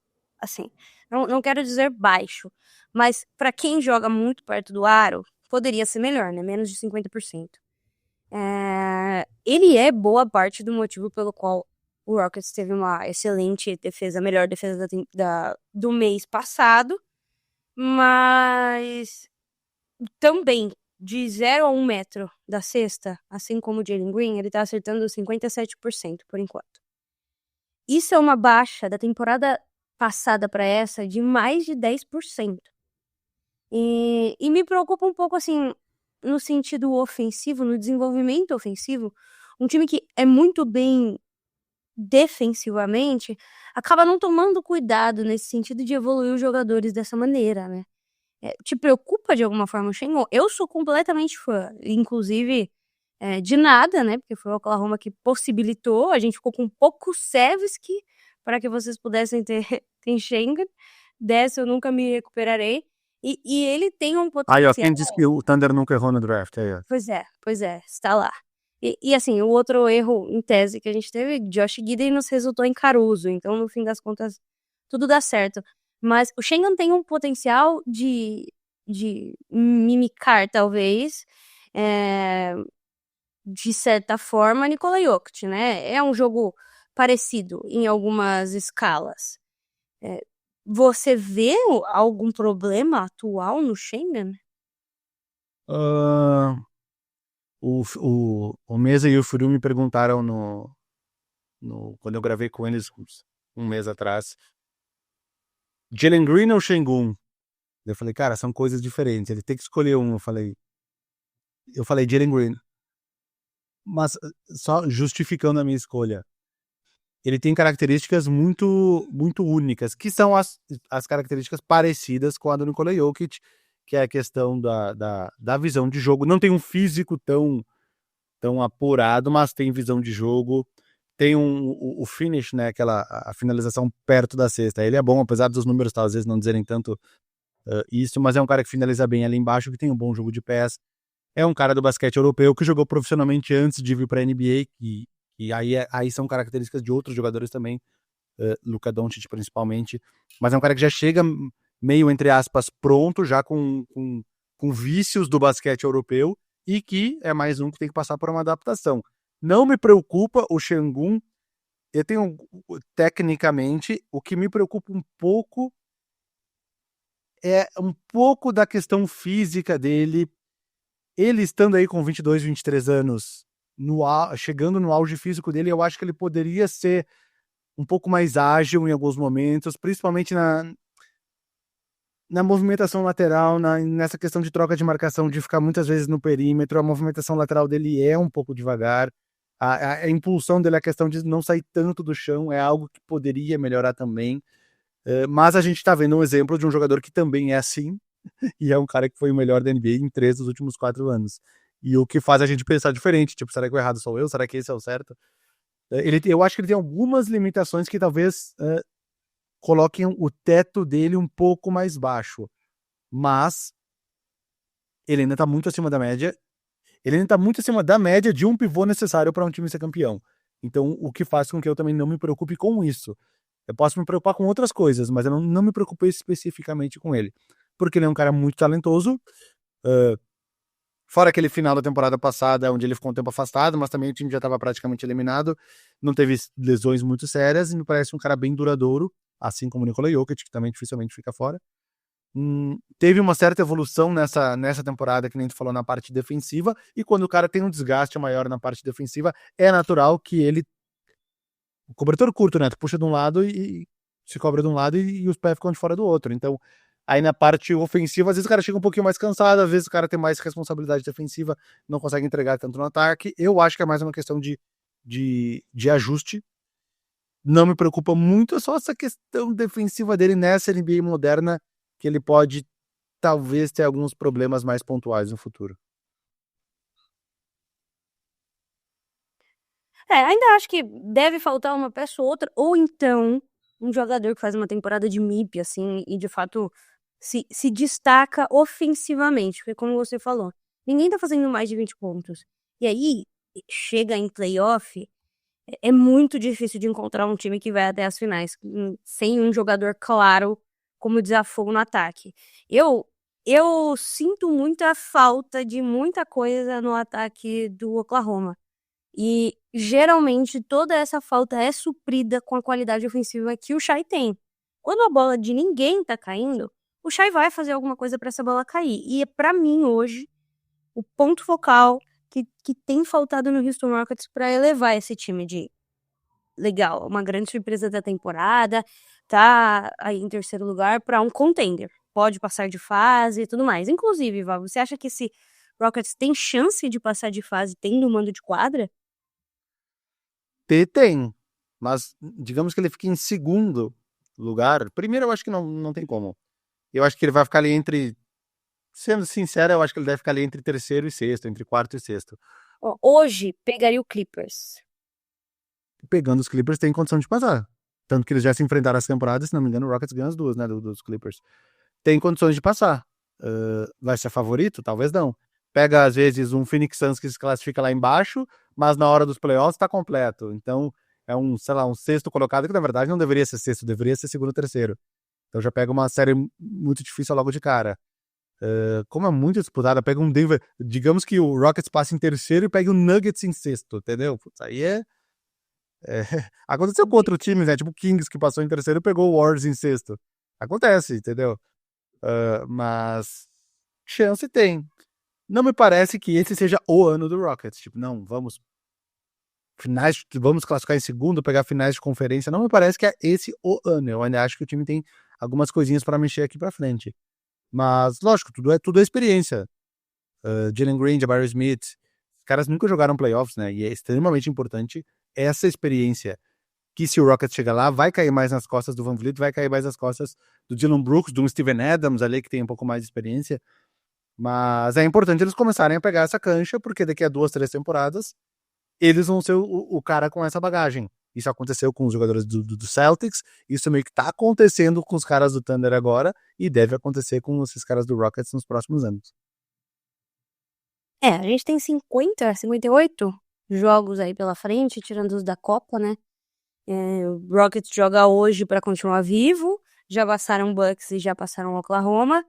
assim, não quero dizer baixo, mas pra quem joga muito perto do aro, poderia ser melhor, né? Menos de 50%. Ele é boa parte do motivo pelo qual o Rockets teve uma excelente defesa, a melhor defesa do mês passado, mas também de 0 a 1 metro da cesta, assim como o Jalen Green, ele tá acertando 57% por enquanto. Isso é uma baixa da temporada passada para essa de mais de 10%. E me preocupa um pouco, assim, no sentido ofensivo, no desenvolvimento ofensivo. Um time que é muito bem defensivamente acaba não tomando cuidado nesse sentido de evoluir os jogadores dessa maneira, né? Te preocupa de alguma forma o Sengun? Eu sou completamente fã, inclusive de nada, né? Porque foi o Oklahoma que possibilitou, a gente ficou com pouco Sevski para que vocês pudessem ter Sengun. Dessa eu nunca me recuperarei. E ele tem um potencial. Aí, ó, quem disse que o Thunder nunca errou no draft? Aí, ó. Pois é, está lá. E assim, o outro erro em tese que a gente teve, Josh Giddey nos resultou em Caruso, então no fim das contas tudo dá certo. Mas o Sengun tem um potencial de mimicar, talvez, de certa forma, Nikola Jokic, né? É um jogo parecido em algumas escalas. Você vê algum problema atual no Sengun? O Mesa e o Furu me perguntaram quando eu gravei com eles um mês atrás, Jalen Green ou Sengun? Eu falei, cara, são coisas diferentes, ele tem que escolher um. Eu falei Jalen Green. Mas só justificando a minha escolha, ele tem características muito, muito únicas, que são as características parecidas com a do Nikola Jokic, que é a questão da visão de jogo. Não tem um físico tão apurado, mas tem visão de jogo. Tem o finish, né? A finalização perto da cesta. Ele é bom, apesar dos números às vezes não dizerem tanto isso, mas é um cara que finaliza bem ali embaixo, que tem um bom jogo de pés. É um cara do basquete europeu que jogou profissionalmente antes de vir para a NBA, e aí são características de outros jogadores também, Luka Doncic principalmente, mas é um cara que já chega meio, entre aspas, pronto, já com vícios do basquete europeu, e que é mais um que tem que passar por uma adaptação. Não me preocupa o Sengun, eu tenho, tecnicamente, o que me preocupa um pouco é um pouco da questão física dele, ele estando aí com 22, 23 anos, chegando no auge físico dele, eu acho que ele poderia ser um pouco mais ágil em alguns momentos, principalmente na movimentação lateral, nessa questão de troca de marcação, de ficar muitas vezes no perímetro. A movimentação lateral dele é um pouco devagar, a impulsão dele, a questão de não sair tanto do chão, é algo que poderia melhorar também, mas a gente tá vendo um exemplo de um jogador que também é assim, e é um cara que foi o melhor da NBA em 3 dos últimos 4 anos. E o que faz a gente pensar diferente, tipo, será que o errado sou eu? Será que esse é o certo? Eu acho que ele tem algumas limitações que talvez coloquem o teto dele um pouco mais baixo, mas ele ainda tá muito acima da média. Ele ainda tá muito acima da média de um pivô necessário para um time ser campeão. Então, o que faz com que eu também não me preocupe com isso. Eu posso me preocupar com outras coisas, mas eu não me preocupei especificamente com ele. Porque ele é um cara muito talentoso. Fora aquele final da temporada passada, onde ele ficou um tempo afastado, mas também o time já estava praticamente eliminado. Não teve lesões muito sérias e me parece um cara bem duradouro. assim como o Nikola Jokic, que também dificilmente fica fora. Teve uma certa evolução nessa temporada, que nem tu falou, na parte defensiva, e quando o cara tem um desgaste maior na parte defensiva, é natural que ele... O cobertor curto, né? Tu puxa de um lado e se cobra de um lado e os pés ficam de fora do outro. Então, aí na parte ofensiva, às vezes o cara chega um pouquinho mais cansado, às vezes o cara tem mais responsabilidade defensiva, não consegue entregar tanto no ataque. Eu acho que é mais uma questão de ajuste. Não me preocupa muito, é só essa questão defensiva dele nessa NBA moderna, que ele pode, talvez, ter alguns problemas mais pontuais no futuro. Ainda acho que deve faltar uma peça ou outra, ou então um jogador que faz uma temporada de MIP, assim, e de fato se destaca ofensivamente, porque como você falou, ninguém tá fazendo mais de 20 pontos. E aí, chega em playoff, é muito difícil de encontrar um time que vai até as finais, sem um jogador claro como desafogo no ataque. Eu sinto muita falta de muita coisa no ataque do Oklahoma. E geralmente toda essa falta é suprida com a qualidade ofensiva que o Shai tem. Quando a bola de ninguém tá caindo, o Shai vai fazer alguma coisa pra essa bola cair. E pra mim hoje, o ponto focal que tem faltado no Houston Rockets pra elevar esse time de legal, uma grande surpresa da temporada, tá aí em terceiro lugar pra um contender. Pode passar de fase e tudo mais. Inclusive, Val, você acha que esse Rockets tem chance de passar de fase tendo o mando de quadra? Tem, mas digamos que ele fique em segundo lugar. Primeiro, eu acho que não tem como. Eu acho que ele vai ficar ali entre... Sendo sincero, eu acho que ele deve ficar ali entre terceiro e sexto, entre quarto e sexto. Ó, hoje pegaria o Clippers. Pegando os Clippers, tem condição de passar. Tanto que eles já se enfrentaram essa temporada, se não me engano, o Rockets ganha as duas, né, dos Clippers. Tem condições de passar. Vai ser favorito? Talvez não. Pega, às vezes, um Phoenix Suns que se classifica lá embaixo, mas na hora dos playoffs tá completo. Então, é um sexto colocado, que na verdade não deveria ser sexto, deveria ser segundo ou terceiro. Então já pega uma série muito difícil logo de cara. Como é muito disputada, pega um Denver... Digamos que o Rockets passe em terceiro e pegue o Nuggets em sexto, entendeu? Putz, aí aconteceu com outro time, né? Tipo o Kings, que passou em terceiro e pegou o Warriors em sexto. Acontece, entendeu? Mas chance tem. Não me parece que esse seja o ano do Rockets. Tipo, não, vamos classificar em segundo, pegar finais de conferência. Não me parece que é esse o ano. Eu ainda acho que o time tem algumas coisinhas para mexer aqui para frente. Mas, lógico, tudo é experiência. Jalen Green, Jabari Smith, os caras nunca jogaram playoffs, né? E é extremamente importante essa experiência. Que se o Rockets chegar lá, vai cair mais nas costas do VanVleet, vai cair mais nas costas do Dillon Brooks, do Steven Adams ali, que tem um pouco mais de experiência. Mas é importante eles começarem a pegar essa cancha, porque daqui a 2, 3 temporadas, eles vão ser o cara com essa bagagem. Isso aconteceu com os jogadores do Celtics, isso meio que tá acontecendo com os caras do Thunder agora, e deve acontecer com esses caras do Rockets nos próximos anos. A gente tem 58 jogos aí pela frente, tirando os da Copa, né? O Rockets joga hoje pra continuar vivo, já passaram Bucks e já passaram Oklahoma,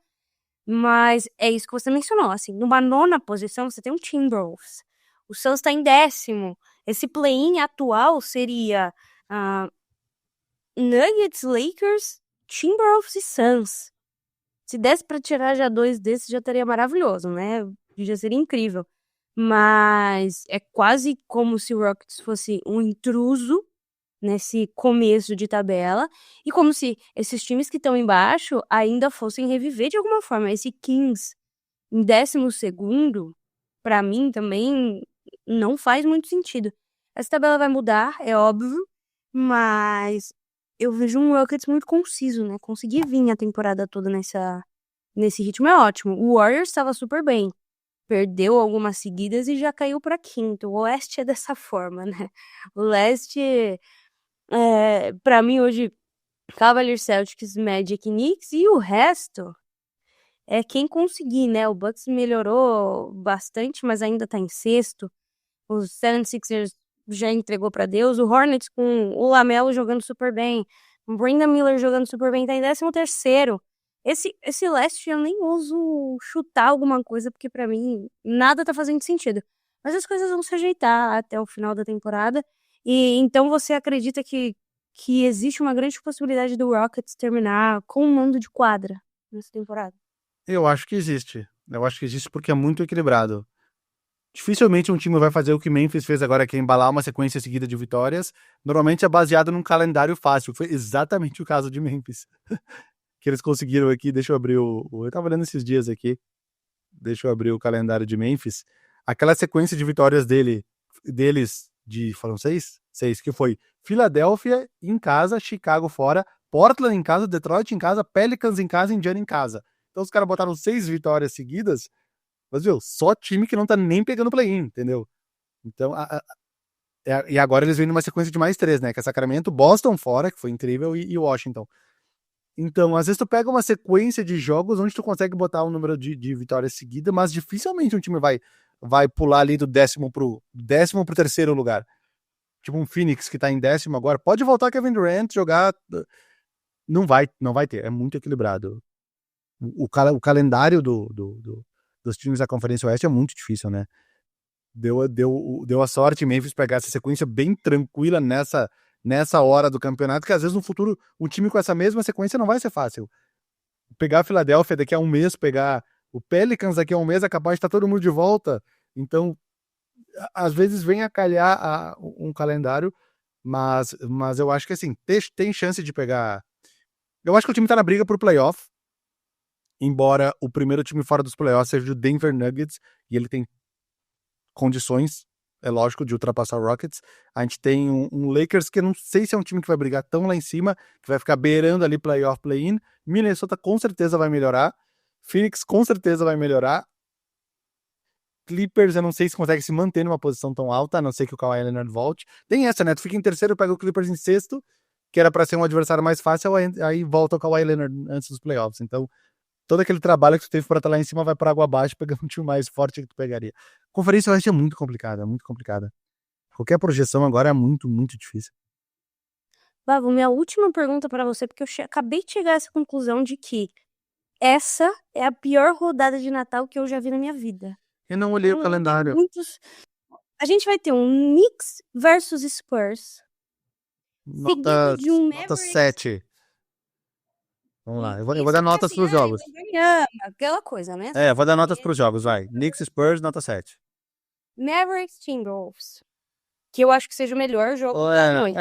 mas é isso que você mencionou, assim, numa 9ª posição você tem um Timberwolves, o Suns tá em 10º, esse play-in atual seria Nuggets, Lakers, Timberwolves e Suns. Se desse pra tirar já 2 desses, já estaria maravilhoso, né? Já seria incrível. Mas é quase como se o Rockets fosse um intruso nesse começo de tabela, e como se esses times que estão embaixo ainda fossem reviver de alguma forma. Esse Kings em 12º, pra mim também não faz muito sentido. Essa tabela vai mudar, é óbvio, mas eu vejo um Rockets muito conciso, né? Conseguir vir a temporada toda nesse ritmo é ótimo. O Warriors estava super bem. Perdeu algumas seguidas e já caiu para quinto. O Oeste é dessa forma, né? O Leste, para mim hoje, Cavaliers, Celtics, Magic, Knicks e o resto é quem conseguir, né? O Bucks melhorou bastante, mas ainda tá em sexto. Os 76ers já entregou para Deus. O Hornets com o Lamelo jogando super bem. O Brandon Miller jogando super bem, tá em 13º. Esse leste eu nem ouso chutar alguma coisa, porque pra mim nada tá fazendo sentido. Mas as coisas vão se ajeitar até o final da temporada. E então você acredita que que existe uma grande possibilidade do Rockets terminar com um mando de quadra nessa temporada? Eu acho que existe. Eu acho que existe porque é muito equilibrado. Dificilmente um time vai fazer o que Memphis fez agora, que é embalar uma sequência seguida de vitórias. Normalmente é baseado num calendário fácil. Foi exatamente o caso de Memphis. Que eles conseguiram aqui. Deixa eu abrir eu tava olhando esses dias aqui. Deixa eu abrir o calendário de Memphis. Aquela sequência de vitórias deles foram 6? 6, que foi Filadélfia em casa, Chicago fora, Portland em casa, Detroit em casa, Pelicans em casa e Indiana em casa. Então os caras botaram 6 vitórias seguidas, mas viu, só time que não tá nem pegando play-in, entendeu? Então, e agora eles vêm numa sequência de mais 3, né? Que é Sacramento, Boston fora, que foi incrível, e Washington. Então, às vezes tu pega uma sequência de jogos onde tu consegue botar um número de vitórias seguidas, mas dificilmente um time vai pular ali do 10º pro 13º lugar. Tipo um Phoenix que tá em 10º agora. Pode voltar Kevin Durant, jogar. Não vai ter. É muito equilibrado. O calendário dos times da Conferência Oeste é muito difícil, né? Deu a sorte em Memphis pegar essa sequência bem tranquila nessa hora do campeonato, que às vezes no futuro um time com essa mesma sequência não vai ser fácil. Pegar a Filadélfia daqui a um mês, pegar o Pelicans daqui a um mês, é capaz de estar todo mundo de volta. Então, às vezes vem a calhar um calendário, mas eu acho que assim, tem chance de pegar. Eu acho que o time tá na briga por playoff, embora o primeiro time fora dos playoffs seja o Denver Nuggets, e ele tem condições, é lógico, de ultrapassar o Rockets. A gente tem um Lakers que eu não sei se é um time que vai brigar tão lá em cima, que vai ficar beirando ali playoff, play-in. Minnesota com certeza vai melhorar. Phoenix com certeza vai melhorar. Clippers, eu não sei se consegue se manter numa posição tão alta, a não ser que o Kawhi Leonard volte. Tem essa, né? Tu fica em terceiro, pega o Clippers em sexto, que era pra ser um adversário mais fácil, aí volta o Kawhi Leonard antes dos playoffs. Então, todo aquele trabalho que tu teve pra estar lá em cima vai pra água abaixo, pegando um time mais forte que tu pegaria. A Conferência Oeste é muito complicada, muito complicada. Qualquer projeção agora é muito, muito difícil. Vavo, minha última pergunta pra você, porque eu acabei de chegar a essa conclusão de que essa é a pior rodada de Natal que eu já vi na minha vida. Eu não olhei o calendário. A gente vai ter um Knicks versus Spurs. Nota, seguido de um nota Mavericks. 7. Vamos lá, eu vou Isso, dar porque notas assim, pros jogos. aquela coisa, né? É, vou dar notas pros jogos, vai. Knicks Spurs, nota 7. Mavericks Timberwolves. Que eu acho que seja o melhor jogo da noite.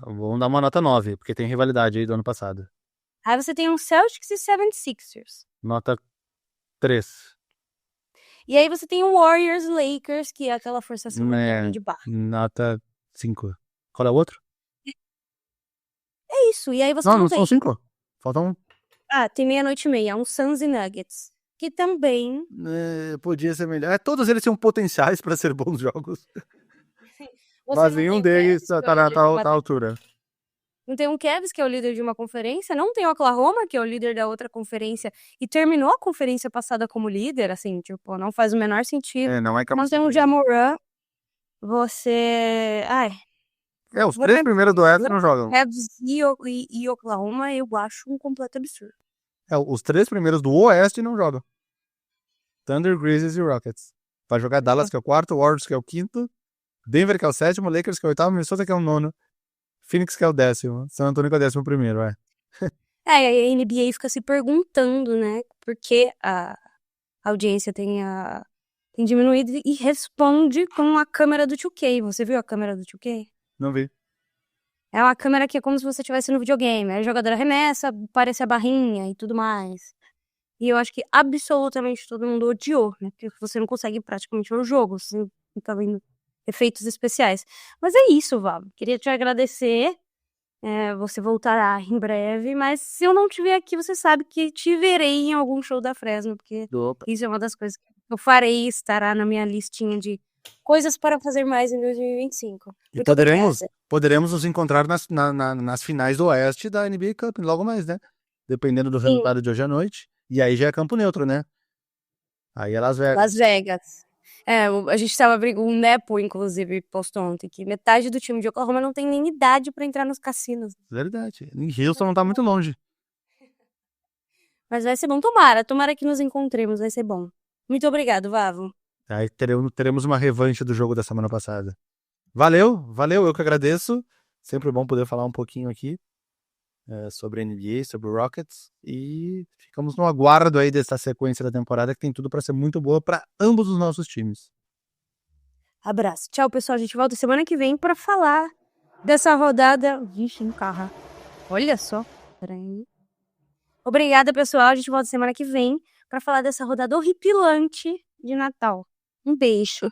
Vamos dar uma nota 9, porque tem rivalidade aí do ano passado. Aí você tem um Celtics e 76ers. Nota 3. E aí você tem o Warriors Lakers, que é aquela forçação de barra. Nota 5. Qual é o outro? É isso. E aí você Não tem... são 5. Falta um. Tem 00:30, um Suns e Nuggets. Que também... Podia ser melhor. Todos eles tinham potenciais para ser bons jogos. Você Mas não nenhum tem deles Cavs, tá na altura. Não tem um Cavs, que é o líder de uma conferência. Não tem o Oklahoma, que é o líder da outra conferência. E terminou a conferência passada como líder, assim, tipo, não faz o menor sentido. Não é capaz. Não tem o Ja Morant. Você... os 3 primeiros do Oeste não jogam. Cavs e Oklahoma, eu acho um completo absurdo. Os 3 primeiros do Oeste não jogam. Thunder, Grizzlies e Rockets. Vai jogar Dallas, que é o 4º, Warriors, que é o 5º, Denver, que é o 7º, Lakers, que é o 8º, Minnesota, que é o 9º, Phoenix, que é o 10º, San Antonio, que é o 11º, A NBA fica se perguntando, né, por que a audiência tem diminuído, e responde com a câmera do 2K. Você viu a câmera do 2K? Não vi. É uma câmera que é como se você estivesse no videogame. Aí o jogador arremessa, aparece a barrinha e tudo mais. E eu acho que absolutamente todo mundo odiou, né? Porque você não consegue praticamente ver o jogo, você fica vendo efeitos especiais. Mas é isso, Val. Queria te agradecer. Você voltará em breve, mas se eu não estiver aqui, você sabe que te verei em algum show da Fresno, porque isso é uma das coisas que eu farei, estará na minha listinha de coisas para fazer mais em 2025. E poderemos nos encontrar nas finais do Oeste da NBA Cup, logo mais, né? Dependendo do resultado de hoje à noite. E aí já é campo neutro, né? Aí é Las Vegas. Las Vegas. A gente tava brigando, o Nepo, inclusive, postou ontem que metade do time de Oklahoma não tem nem idade pra entrar nos cassinos. Verdade. Em Houston não tá muito longe. Mas vai ser bom. Tomara que nos encontremos, vai ser bom. Muito obrigado, Vavo. Aí teremos uma revanche do jogo da semana passada. Valeu, eu que agradeço. Sempre bom poder falar um pouquinho aqui sobre a NBA, sobre o Rockets, e ficamos no aguardo aí dessa sequência da temporada que tem tudo para ser muito boa para ambos os nossos times. Abraço. Tchau, pessoal. A gente volta semana que vem pra falar dessa rodada. Vixe, carro. Olha só. Peraí. Obrigada, pessoal. A gente volta semana que vem pra falar dessa rodada horripilante de Natal. Um beijo.